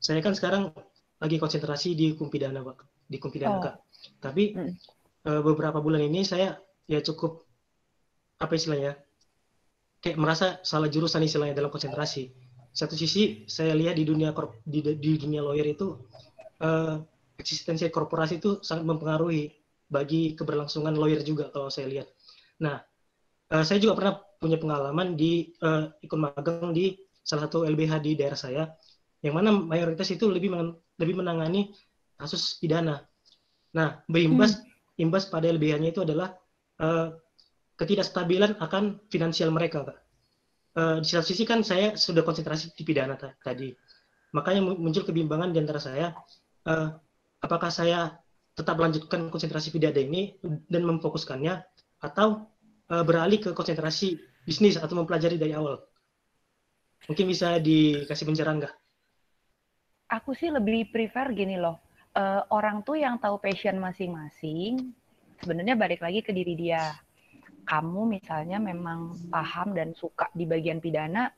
saya kan sekarang lagi konsentrasi di hukum pidana, Pak. Di hukum pidana, Kak. Tapi beberapa bulan ini saya ya cukup apa istilahnya? Kayak merasa salah jurusan istilahnya dalam konsentrasi. Satu sisi saya lihat di dunia lawyer itu eksistensi korporasi itu sangat mempengaruhi bagi keberlangsungan lawyer juga kalau saya lihat. Nah, saya juga pernah punya pengalaman di ikut magang di salah satu LBH di daerah saya, yang mana mayoritas itu lebih menangani kasus pidana. Nah, imbas pada LBH-nya itu adalah ketidakstabilan akan finansial mereka, Kak. Di satu sisi kan saya sudah konsentrasi di pidana tadi, makanya muncul kebimbangan di antara saya, apakah saya tetap lanjutkan konsentrasi pidana ini dan memfokuskannya, atau beralih ke konsentrasi bisnis atau mempelajari dari awal. Mungkin bisa dikasih pencerahan nggak? Aku sih lebih prefer gini loh, orang tuh yang tahu passion masing-masing, sebenarnya balik lagi ke diri dia. Kamu misalnya memang paham dan suka di bagian pidana,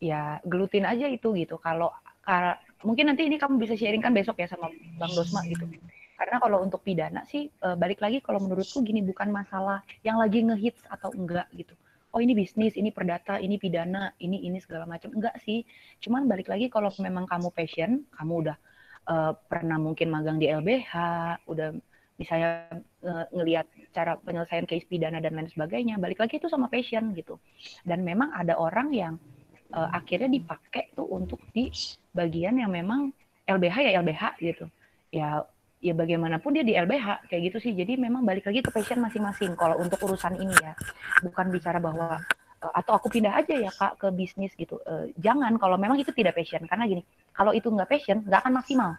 ya gelutin aja itu gitu. Kalau mungkin nanti ini kamu bisa sharingkan besok ya sama Bang Dosma gitu. Karena kalau untuk pidana sih, balik lagi kalau menurutku gini, bukan masalah yang lagi ngehits atau enggak gitu. Oh ini bisnis, ini perdata, ini pidana, ini segala macam. Enggak sih. Cuman balik lagi kalau memang kamu passion, kamu udah pernah mungkin magang di LBH, udah misalnya ngelihat cara penyelesaian case pidana dan lain sebagainya, balik lagi itu sama passion gitu. Dan memang ada orang yang akhirnya dipakai tuh untuk di bagian yang memang LBH ya LBH gitu. Ya bagaimanapun dia di LBH kayak gitu sih. Jadi memang balik lagi ke passion masing-masing kalau untuk urusan ini ya. Bukan bicara bahwa atau aku pindah aja ya Kak ke bisnis gitu. Jangan kalau memang itu tidak passion, karena gini, kalau itu nggak passion nggak akan maksimal.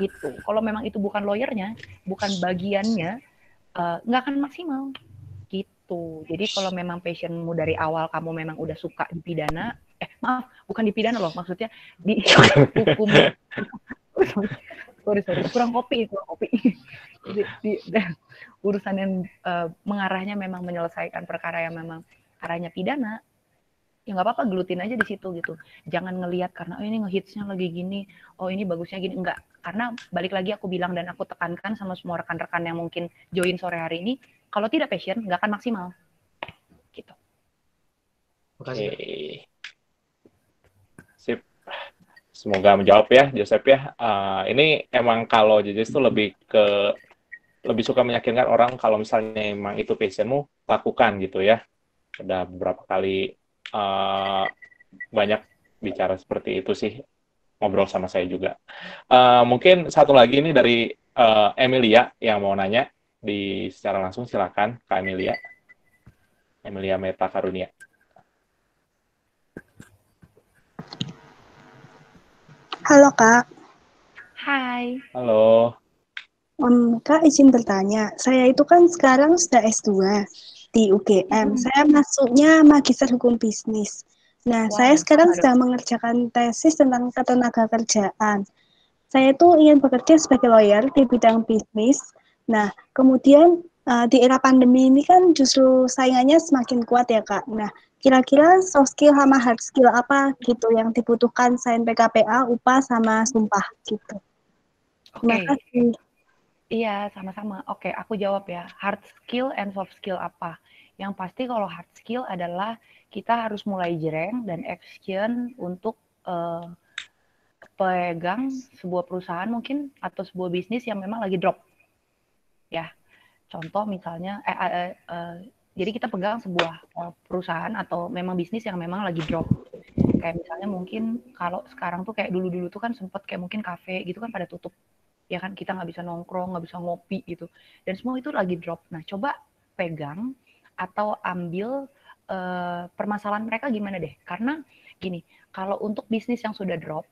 Gitu. Kalau memang itu bukan lawyernya, bukan bagiannya, nggak akan maksimal. Gitu. Jadi kalau memang passionmu dari awal kamu memang udah suka di pidana, bukan di pidana loh, maksudnya di hukum. sorry, kurang kopi. di urusan yang mengarahnya memang menyelesaikan perkara yang memang arahnya pidana, ya nggak apa-apa, gelutin aja di situ gitu. Jangan ngelihat karena ini ngehitsnya lagi gini, oh ini bagusnya gini, enggak. Karena balik lagi aku bilang dan aku tekankan sama semua rekan-rekan yang mungkin join sore hari ini, kalau tidak passion nggak akan maksimal. Gitu. Makasih. Sip. Semoga menjawab ya, Joseph ya. Ini emang kalau Jejes itu lebih suka meyakinkan orang kalau misalnya emang itu passionmu, lakukan gitu ya. Udah beberapa kali banyak bicara seperti itu sih. ngobrol sama saya juga. Mungkin satu lagi ini dari Emilia yang mau nanya di secara langsung, silakan Kak Emilia. Emilia Meta Karunia. Halo Kak, Hai. Halo. Kak izin bertanya, saya itu kan sekarang sudah S2 di UGM, saya masuknya Magister Hukum Bisnis. Nah, saya sekarang sedang mengerjakan tesis tentang ketenaga kerjaan. Saya itu ingin bekerja sebagai lawyer di bidang bisnis. Nah, kemudian di era pandemi ini kan justru saingannya semakin kuat ya Kak. Nah, kira-kira soft skill sama hard skill apa gitu yang dibutuhkan selain PKPA, UPA, sama sumpah gitu. Terima Oke. kasih. Iya, sama-sama. Oke, aku jawab ya. Hard skill and soft skill apa? Yang pasti kalau hard skill adalah kita harus mulai jreng dan action untuk pegang sebuah perusahaan mungkin atau sebuah bisnis yang memang lagi drop. Ya, contoh misalnya, jadi kita pegang sebuah perusahaan atau memang bisnis yang memang lagi drop. Kayak misalnya mungkin kalau sekarang tuh kayak dulu-dulu tuh kan sempet kayak mungkin kafe gitu kan pada tutup. Ya kan kita nggak bisa nongkrong, nggak bisa ngopi gitu. Dan semua itu lagi drop. Nah, coba pegang atau ambil permasalahan mereka gimana deh. Karena gini, kalau untuk bisnis yang sudah drop,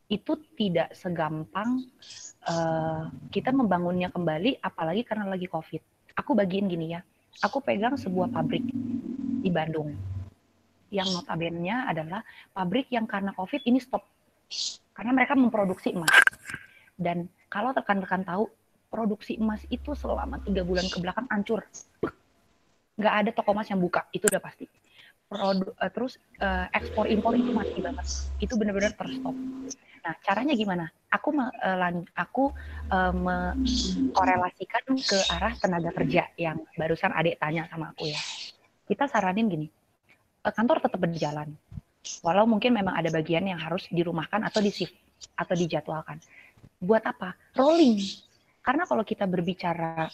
itu tidak segampang kita membangunnya kembali, apalagi karena lagi COVID. Aku bagiin gini ya, aku pegang sebuah pabrik di Bandung. Yang notabene-nya adalah pabrik yang karena COVID ini stop. Karena mereka memproduksi emas. Dan kalau rekan-rekan tahu, produksi emas itu selama 3 bulan ke belakang hancur. Nggak ada toko emas yang buka, itu udah pasti. Terus ekspor impor itu mati banget. Itu benar-benar terstop. Nah, caranya gimana? Aku korelasikan ke arah tenaga kerja yang barusan Adek tanya sama aku ya. Kita saranin gini, kantor tetap berjalan. Walau mungkin memang ada bagian yang harus dirumahkan atau di-shift atau dijadwalkan. Buat apa? Rolling. Karena kalau kita berbicara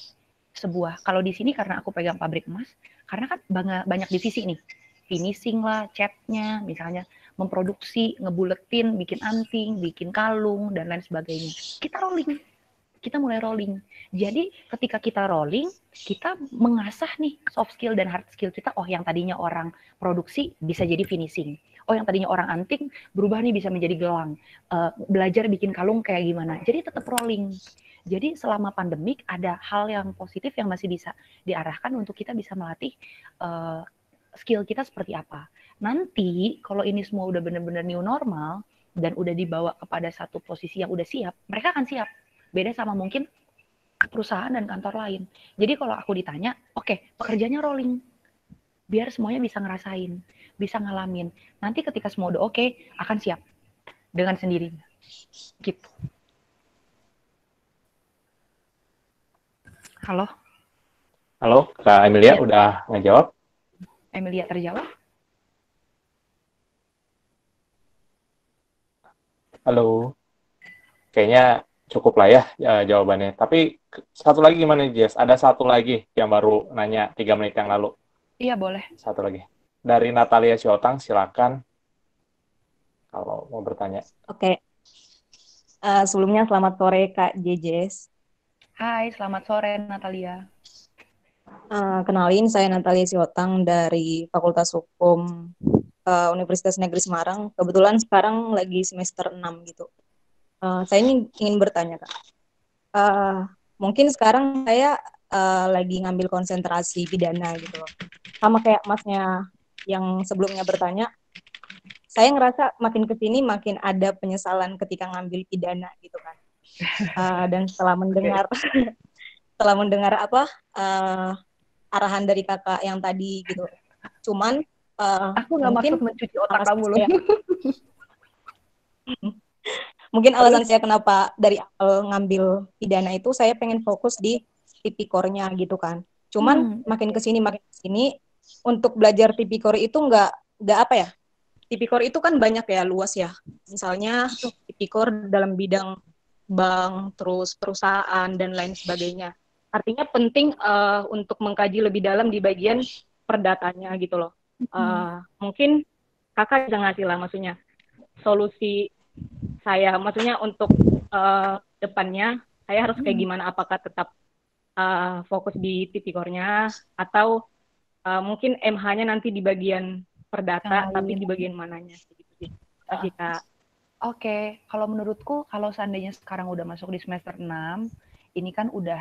kalau di sini karena aku pegang pabrik emas, karena kan banyak divisi nih. Finishing lah, catnya, misalnya memproduksi, ngebuletin, bikin anting, bikin kalung, dan lain sebagainya. Kita rolling. Kita mulai rolling. Jadi ketika kita rolling, kita mengasah nih soft skill dan hard skill kita. Oh, yang tadinya orang produksi bisa jadi finishing. Oh, yang tadinya orang anting berubah nih bisa menjadi gelang. Belajar bikin kalung kayak gimana. Jadi tetap rolling. Jadi selama pandemik ada hal yang positif yang masih bisa diarahkan untuk kita bisa melatih skill kita seperti apa. Nanti kalau ini semua udah benar-benar new normal dan udah dibawa kepada satu posisi yang udah siap, mereka akan siap. Beda sama mungkin perusahaan dan kantor lain. Jadi kalau aku ditanya, oke, pekerjaannya rolling. Biar semuanya bisa ngerasain, bisa ngalamin. Nanti ketika semua udah oke, akan siap dengan sendirinya. Gitu. Halo? Halo, Kak Emilia udah ngejawab? Emilia terjawab? Halo. Kayaknya cukup lah ya jawabannya. Tapi satu lagi gimana, Jess? Ada satu lagi yang baru nanya 3 menit yang lalu. Iya, boleh. Satu lagi. Dari Natalia Siotang, silakan kalau mau bertanya. Oke. Sebelumnya selamat sore Kak Jess. Hai, selamat sore Natalia. Kenalin, saya Natalia Siotang dari Fakultas Hukum Universitas Negeri Semarang. Kebetulan sekarang lagi semester 6 gitu. Saya ingin bertanya Kak. Mungkin sekarang saya lagi ngambil konsentrasi pidana gitu loh. Sama kayak masnya yang sebelumnya bertanya, saya ngerasa makin kesini makin ada penyesalan ketika ngambil pidana gitu kan. Dan setelah mendengar arahan dari kakak yang tadi gitu. Cuman aku nggak maksud mencuci otak kamu loh. Mungkin alasan saya kenapa dari awal ngambil pidana itu saya pengen fokus di tipikornya gitu kan. Cuman makin kesini untuk belajar tipikor itu nggak apa ya? Tipikor itu kan banyak ya, luas ya. Misalnya tipikor dalam bidang bank, terus perusahaan dan lain sebagainya. Artinya penting untuk mengkaji lebih dalam di bagian perdatanya gitu loh. Mungkin kakak bisa ngasih lah maksudnya solusi saya, maksudnya untuk depannya saya harus kayak gimana? Apakah tetap fokus di tipikornya atau mungkin MH-nya nanti di bagian perdata, tapi di bagian mananya gitu sih. Kasih Kak. Oke, kalau menurutku kalau seandainya sekarang udah masuk di semester 6, ini kan udah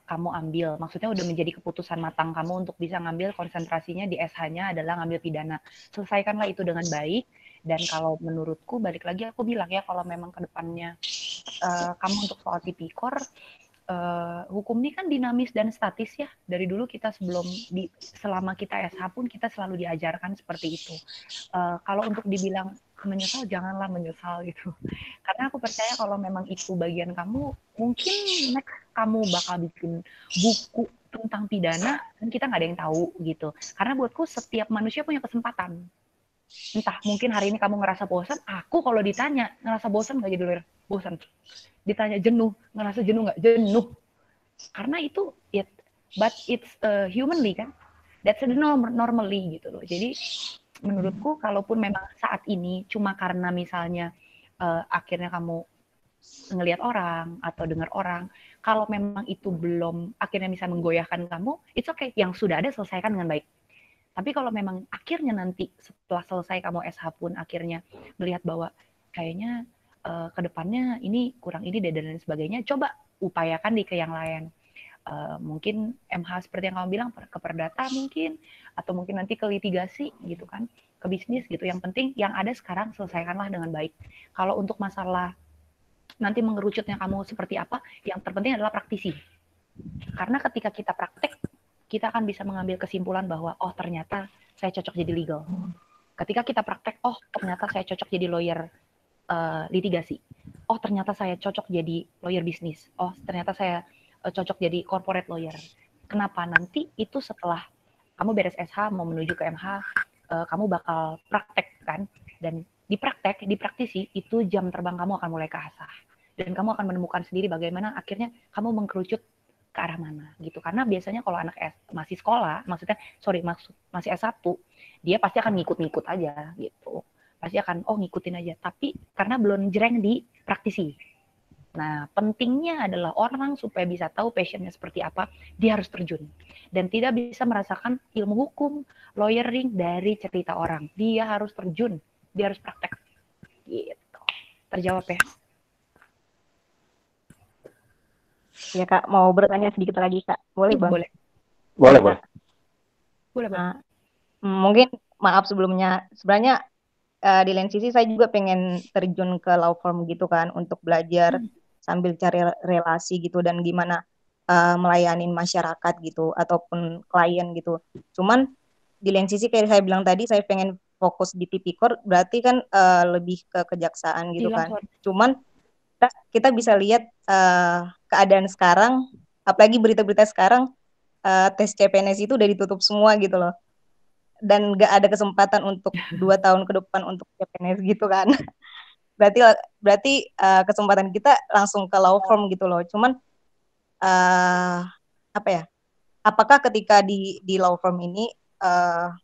kamu ambil, maksudnya udah menjadi keputusan matang kamu untuk bisa ngambil konsentrasinya di SH-nya adalah ngambil pidana. Selesaikanlah itu dengan baik, dan kalau menurutku, balik lagi aku bilang ya, kalau memang ke depannya kamu untuk soal tipikor, hukum ini kan dinamis dan statis ya. Dari dulu kita selama kita SH pun kita selalu diajarkan seperti itu. Kalau untuk dibilang menyesal, janganlah menyesal gitu. Karena aku percaya kalau memang itu bagian kamu, mungkin next kamu bakal bikin buku tentang pidana, dan kita nggak ada yang tahu gitu. Karena buatku setiap manusia punya kesempatan. Entah mungkin hari ini kamu ngerasa bosan, aku kalau ditanya ngerasa bosan nggak jadi lawyer? Bosan. Ditanya jenuh, ngerasa jenuh nggak? Jenuh. Karena itu but it's humanly kan, that's the normally gitu loh. Jadi menurutku kalaupun memang saat ini cuma karena misalnya akhirnya kamu ngelihat orang atau dengar orang, kalau memang itu belum akhirnya bisa menggoyahkan kamu, it's okay, yang sudah ada selesaikan dengan baik. Tapi kalau memang akhirnya nanti setelah selesai kamu SH pun akhirnya melihat bahwa kayaknya kedepannya ini kurang ini dan lain sebagainya, coba upayakan di ke yang lain. Mungkin MH seperti yang kamu bilang ke perdata mungkin, atau mungkin nanti ke litigasi gitu kan, ke bisnis gitu. Yang penting yang ada sekarang selesaikanlah dengan baik. Kalau untuk masalah nanti mengerucutnya kamu seperti apa, yang terpenting adalah praktisi. Karena ketika kita praktek, kita akan bisa mengambil kesimpulan bahwa oh ternyata saya cocok jadi legal. Ketika kita praktek, oh ternyata saya cocok jadi lawyer litigasi. Oh ternyata saya cocok jadi lawyer bisnis. Oh ternyata saya cocok jadi corporate lawyer. Kenapa? Nanti itu setelah kamu beres SH mau menuju ke MH, kamu bakal praktek kan, dan di praktisi itu jam terbang kamu akan mulai keasah, dan kamu akan menemukan sendiri bagaimana akhirnya kamu mengkerucut ke arah mana gitu. Karena biasanya kalau anak masih sekolah, masih S1, dia pasti akan ngikut-ngikut aja gitu, pasti akan ngikutin aja, tapi karena belum jreng di praktisi. Nah, pentingnya adalah orang supaya bisa tahu passionnya seperti apa, dia harus terjun. Dan tidak bisa merasakan ilmu hukum, lawyering dari cerita orang. Dia harus terjun, dia harus praktek. Gitu. Terjawab ya? Ya Kak, mau bertanya sedikit lagi Kak. Boleh Bang? Boleh. Nah, mungkin maaf sebelumnya, sebenarnya di lain sisi saya juga pengen terjun ke law firm gitu kan, untuk belajar sambil cari relasi gitu, dan gimana melayani masyarakat gitu ataupun klien gitu. Cuman di lain sisi kayak saya bilang tadi, saya pengen fokus di tipikor, berarti kan lebih ke kejaksaan gitu kan. Cuman kita bisa lihat keadaan sekarang, apalagi berita-berita sekarang, tes CPNS itu udah ditutup semua gitu loh, dan nggak ada kesempatan untuk 2 tahun ke depan untuk CPNS gitu kan. Berarti kesempatan kita langsung ke law firm gitu loh. Cuman apakah ketika di law firm ini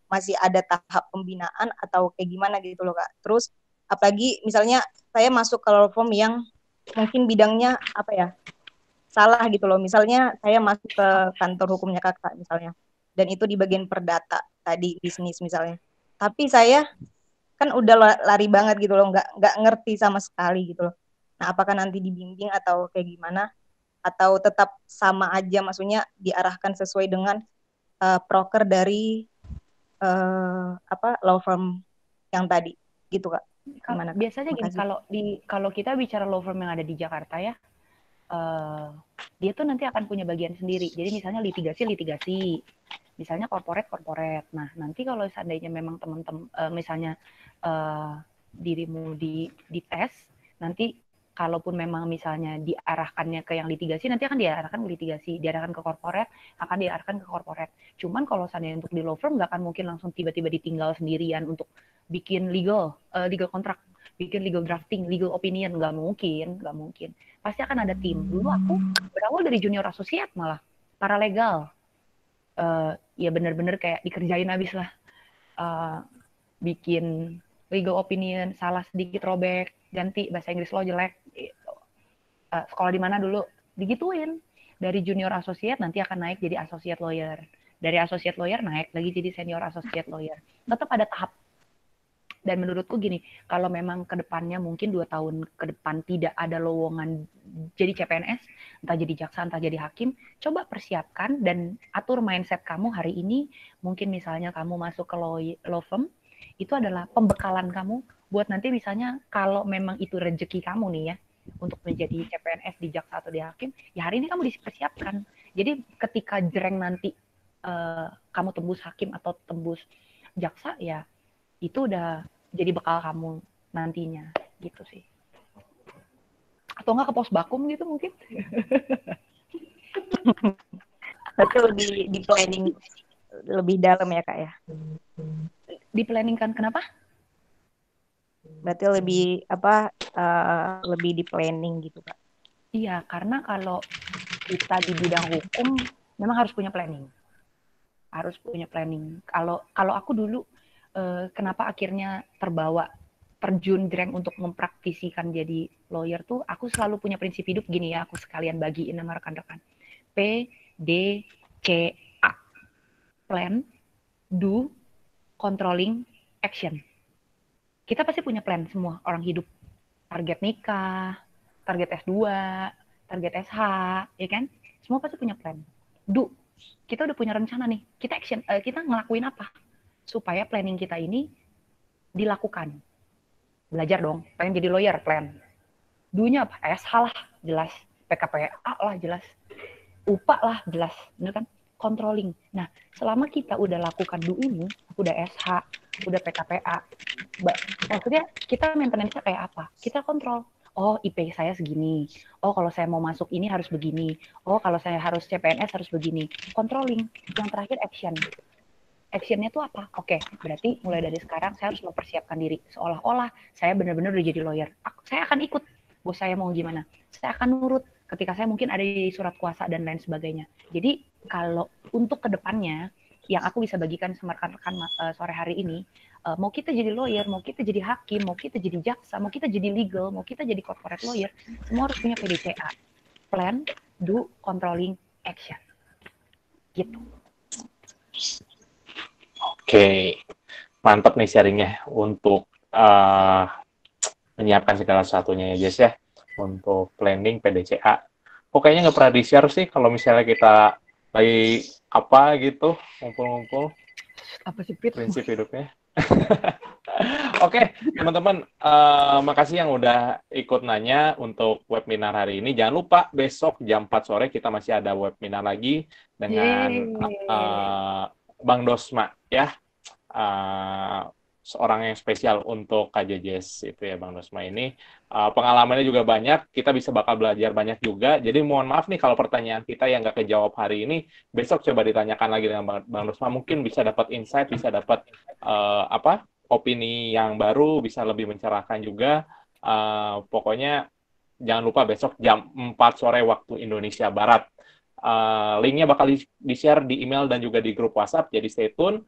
masih ada tahap pembinaan atau kayak gimana gitu loh Kak. Terus apalagi misalnya saya masuk ke law firm yang mungkin bidangnya salah gitu loh. Misalnya saya masuk ke kantor hukumnya Kakak misalnya, dan itu di bagian perdata tadi, bisnis misalnya, tapi saya kan udah lari banget gitu loh, nggak ngerti sama sekali gitu loh. Nah, apakah nanti dibimbing atau kayak gimana, atau tetap sama aja, maksudnya diarahkan sesuai dengan proker dari law firm yang tadi gitu Kak? Gimana, Kak? Biasanya gini, kalau kita bicara law firm yang ada di Jakarta ya, dia tuh nanti akan punya bagian sendiri. Jadi misalnya litigasi, misalnya corporate. Nah, nanti kalau seandainya memang teman-teman misalnya dirimu di tes, nanti kalaupun memang misalnya diarahkannya ke yang litigasi, nanti akan diarahkan ke litigasi, diarahkan ke corporate, akan diarahkan ke corporate. Cuman kalau seandainya untuk di law firm, nggak akan mungkin langsung tiba-tiba ditinggal sendirian untuk bikin legal contract, bikin legal drafting, legal opinion, nggak mungkin. Pasti akan ada tim. Dulu aku berawal dari junior associate malah, paralegal. Ya benar-benar kayak dikerjain habis lah. Bikin legal opinion, salah sedikit robek, ganti bahasa Inggris lo jelek, gitu. Sekolah di mana dulu, digituin. Dari junior associate nanti akan naik jadi associate lawyer. Dari associate lawyer naik lagi jadi senior associate lawyer. Tetap ada tahap. Dan menurutku gini, kalau memang ke depannya mungkin 2 tahun ke depan tidak ada lowongan jadi CPNS, entah jadi jaksa, entah jadi hakim, coba persiapkan dan atur mindset kamu hari ini. Mungkin misalnya kamu masuk ke law firm, itu adalah pembekalan kamu buat nanti misalnya kalau memang itu rezeki kamu nih ya, untuk menjadi CPNS di jaksa atau di hakim, ya hari ini kamu dipersiapkan. Jadi ketika jreng nanti kamu tembus hakim atau tembus jaksa, ya itu udah jadi bekal kamu nantinya gitu sih. Atau enggak ke pos bakum gitu mungkin. Betul, di planning lebih dalam ya Kak ya. Di planning kan kenapa? Berarti lebih lebih di planning gitu Kak. Iya, karena kalau kita di bidang hukum memang harus punya planning. Harus punya planning. Kalau aku dulu kenapa akhirnya terjun jreng untuk mempraktisikan jadi lawyer tuh, aku selalu punya prinsip hidup gini ya, aku sekalian bagiin sama rekan-rekan. PDCA. Plan, do, controlling, action. Kita pasti punya plan semua, orang hidup. Target nikah, target S2, target SH, ya kan? Semua pasti punya plan. Do, kita udah punya rencana nih, kita action, kita ngelakuin apa supaya planning kita ini dilakukan. Belajar dong, pengen jadi lawyer, plan. Do-nya apa? SH lah, jelas. PKPA lah, jelas. UPA lah, jelas. Bener kan? Controlling. Nah, selama kita udah lakukan do ini, udah SH, udah PKPA, maksudnya kita maintenance-nya kayak apa? Kita kontrol. Oh, IP saya segini. Oh, kalau saya mau masuk ini harus begini. Oh, kalau saya harus CPNS harus begini. Controlling. Yang terakhir action. Actionnya tuh apa? Oke, berarti mulai dari sekarang saya harus mempersiapkan diri. Seolah-olah saya benar-benar udah jadi lawyer. Saya akan ikut. Bos saya mau gimana? Saya akan nurut ketika saya mungkin ada di surat kuasa dan lain sebagainya. Jadi kalau untuk kedepannya, yang aku bisa bagikan sama rekan-rekan sore hari ini, mau kita jadi lawyer, mau kita jadi hakim, mau kita jadi jaksa, mau kita jadi legal, mau kita jadi corporate lawyer, semua harus punya PDCA. Plan, do, controlling, action. Gitu. Oke, mantap nih sharingnya untuk menyiapkan segala sesuatunya ya Jess ya, untuk planning PDCA. Kok kayaknya nggak pernah di-share sih kalau misalnya kita lagi apa gitu, ngumpul-ngumpul. Apa sih, prinsip hidupnya. Oke, teman-teman, makasih yang udah ikut nanya untuk webinar hari ini. Jangan lupa besok jam 4 sore kita masih ada webinar lagi dengan Bang Dosma ya, seorang yang spesial untuk KJJS itu ya Bang Dosma ini. Pengalamannya juga banyak, kita bisa bakal belajar banyak juga. Jadi mohon maaf nih kalau pertanyaan kita yang nggak kejawab hari ini, besok coba ditanyakan lagi dengan Bang Dosma. Mungkin bisa dapat insight, bisa dapat opini yang baru, bisa lebih mencerahkan juga. Pokoknya jangan lupa besok jam 4 sore waktu Indonesia Barat. Linknya bakal di-share di email dan juga di grup WhatsApp, jadi stay tune.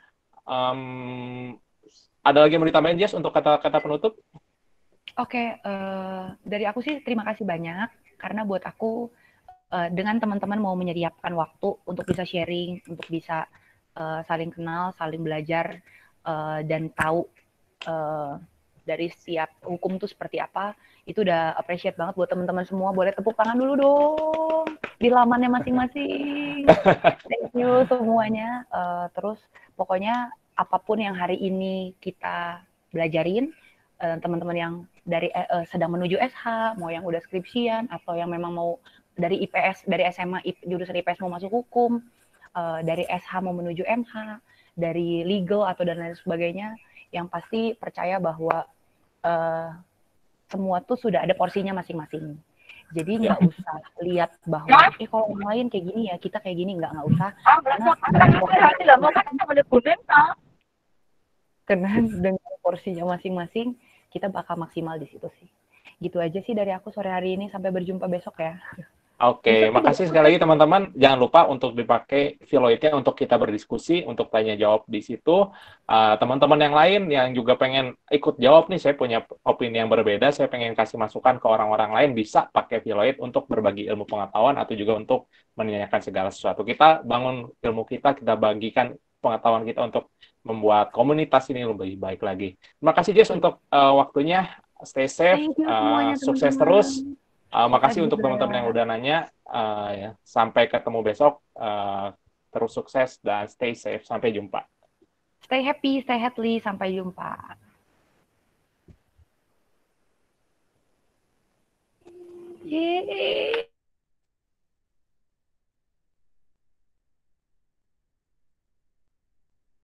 Ada lagi yang mau ditambahin, Jess, untuk kata-kata penutup? Oke, dari aku sih terima kasih banyak, karena buat aku, dengan teman-teman mau menyediakan waktu untuk bisa sharing, untuk bisa saling kenal, saling belajar, dan tahu dari setiap hukum itu seperti apa, itu udah appreciate banget buat teman-teman semua. Boleh tepuk tangan dulu dong di lamannya masing-masing. Thank you semuanya. Terus pokoknya apapun yang hari ini kita belajarin, teman-teman yang dari sedang menuju SH, mau yang udah skripsian, atau yang memang mau dari IPS, dari SMA jurusan IPS mau masuk hukum, dari SH mau menuju MH, dari legal atau dan lain sebagainya, yang pasti percaya bahwa semua tuh sudah ada porsinya masing-masing. Jadi nggak usah lihat bahwa kalau orang lain kayak gini ya kita kayak gini, nggak usah. Karena dengan porsinya masing-masing kita bakal maksimal di situ sih. Gitu aja sih dari aku sore hari ini, sampai berjumpa besok ya. Oke, Besok makasih sekali lagi teman-teman. Jangan lupa untuk dipakai Filoid-nya untuk kita berdiskusi, untuk tanya jawab di situ. Teman-teman yang lain yang juga pengen ikut jawab nih, saya punya opini yang berbeda, saya pengen kasih masukan ke orang-orang lain, bisa pakai Filoid untuk berbagi ilmu pengetahuan atau juga untuk menanyakan segala sesuatu. Kita bangun ilmu kita bagikan pengetahuan kita untuk membuat komunitas ini lebih baik lagi. Terima kasih Jess untuk waktunya. Stay safe, Thank you semuanya sukses teman-teman. terus. Makasih untuk juga. teman-teman yang udah nanya. Ya. Sampai ketemu besok. Terus sukses dan stay safe. Sampai jumpa. Stay happy, stay healthy. Sampai jumpa. Yeay.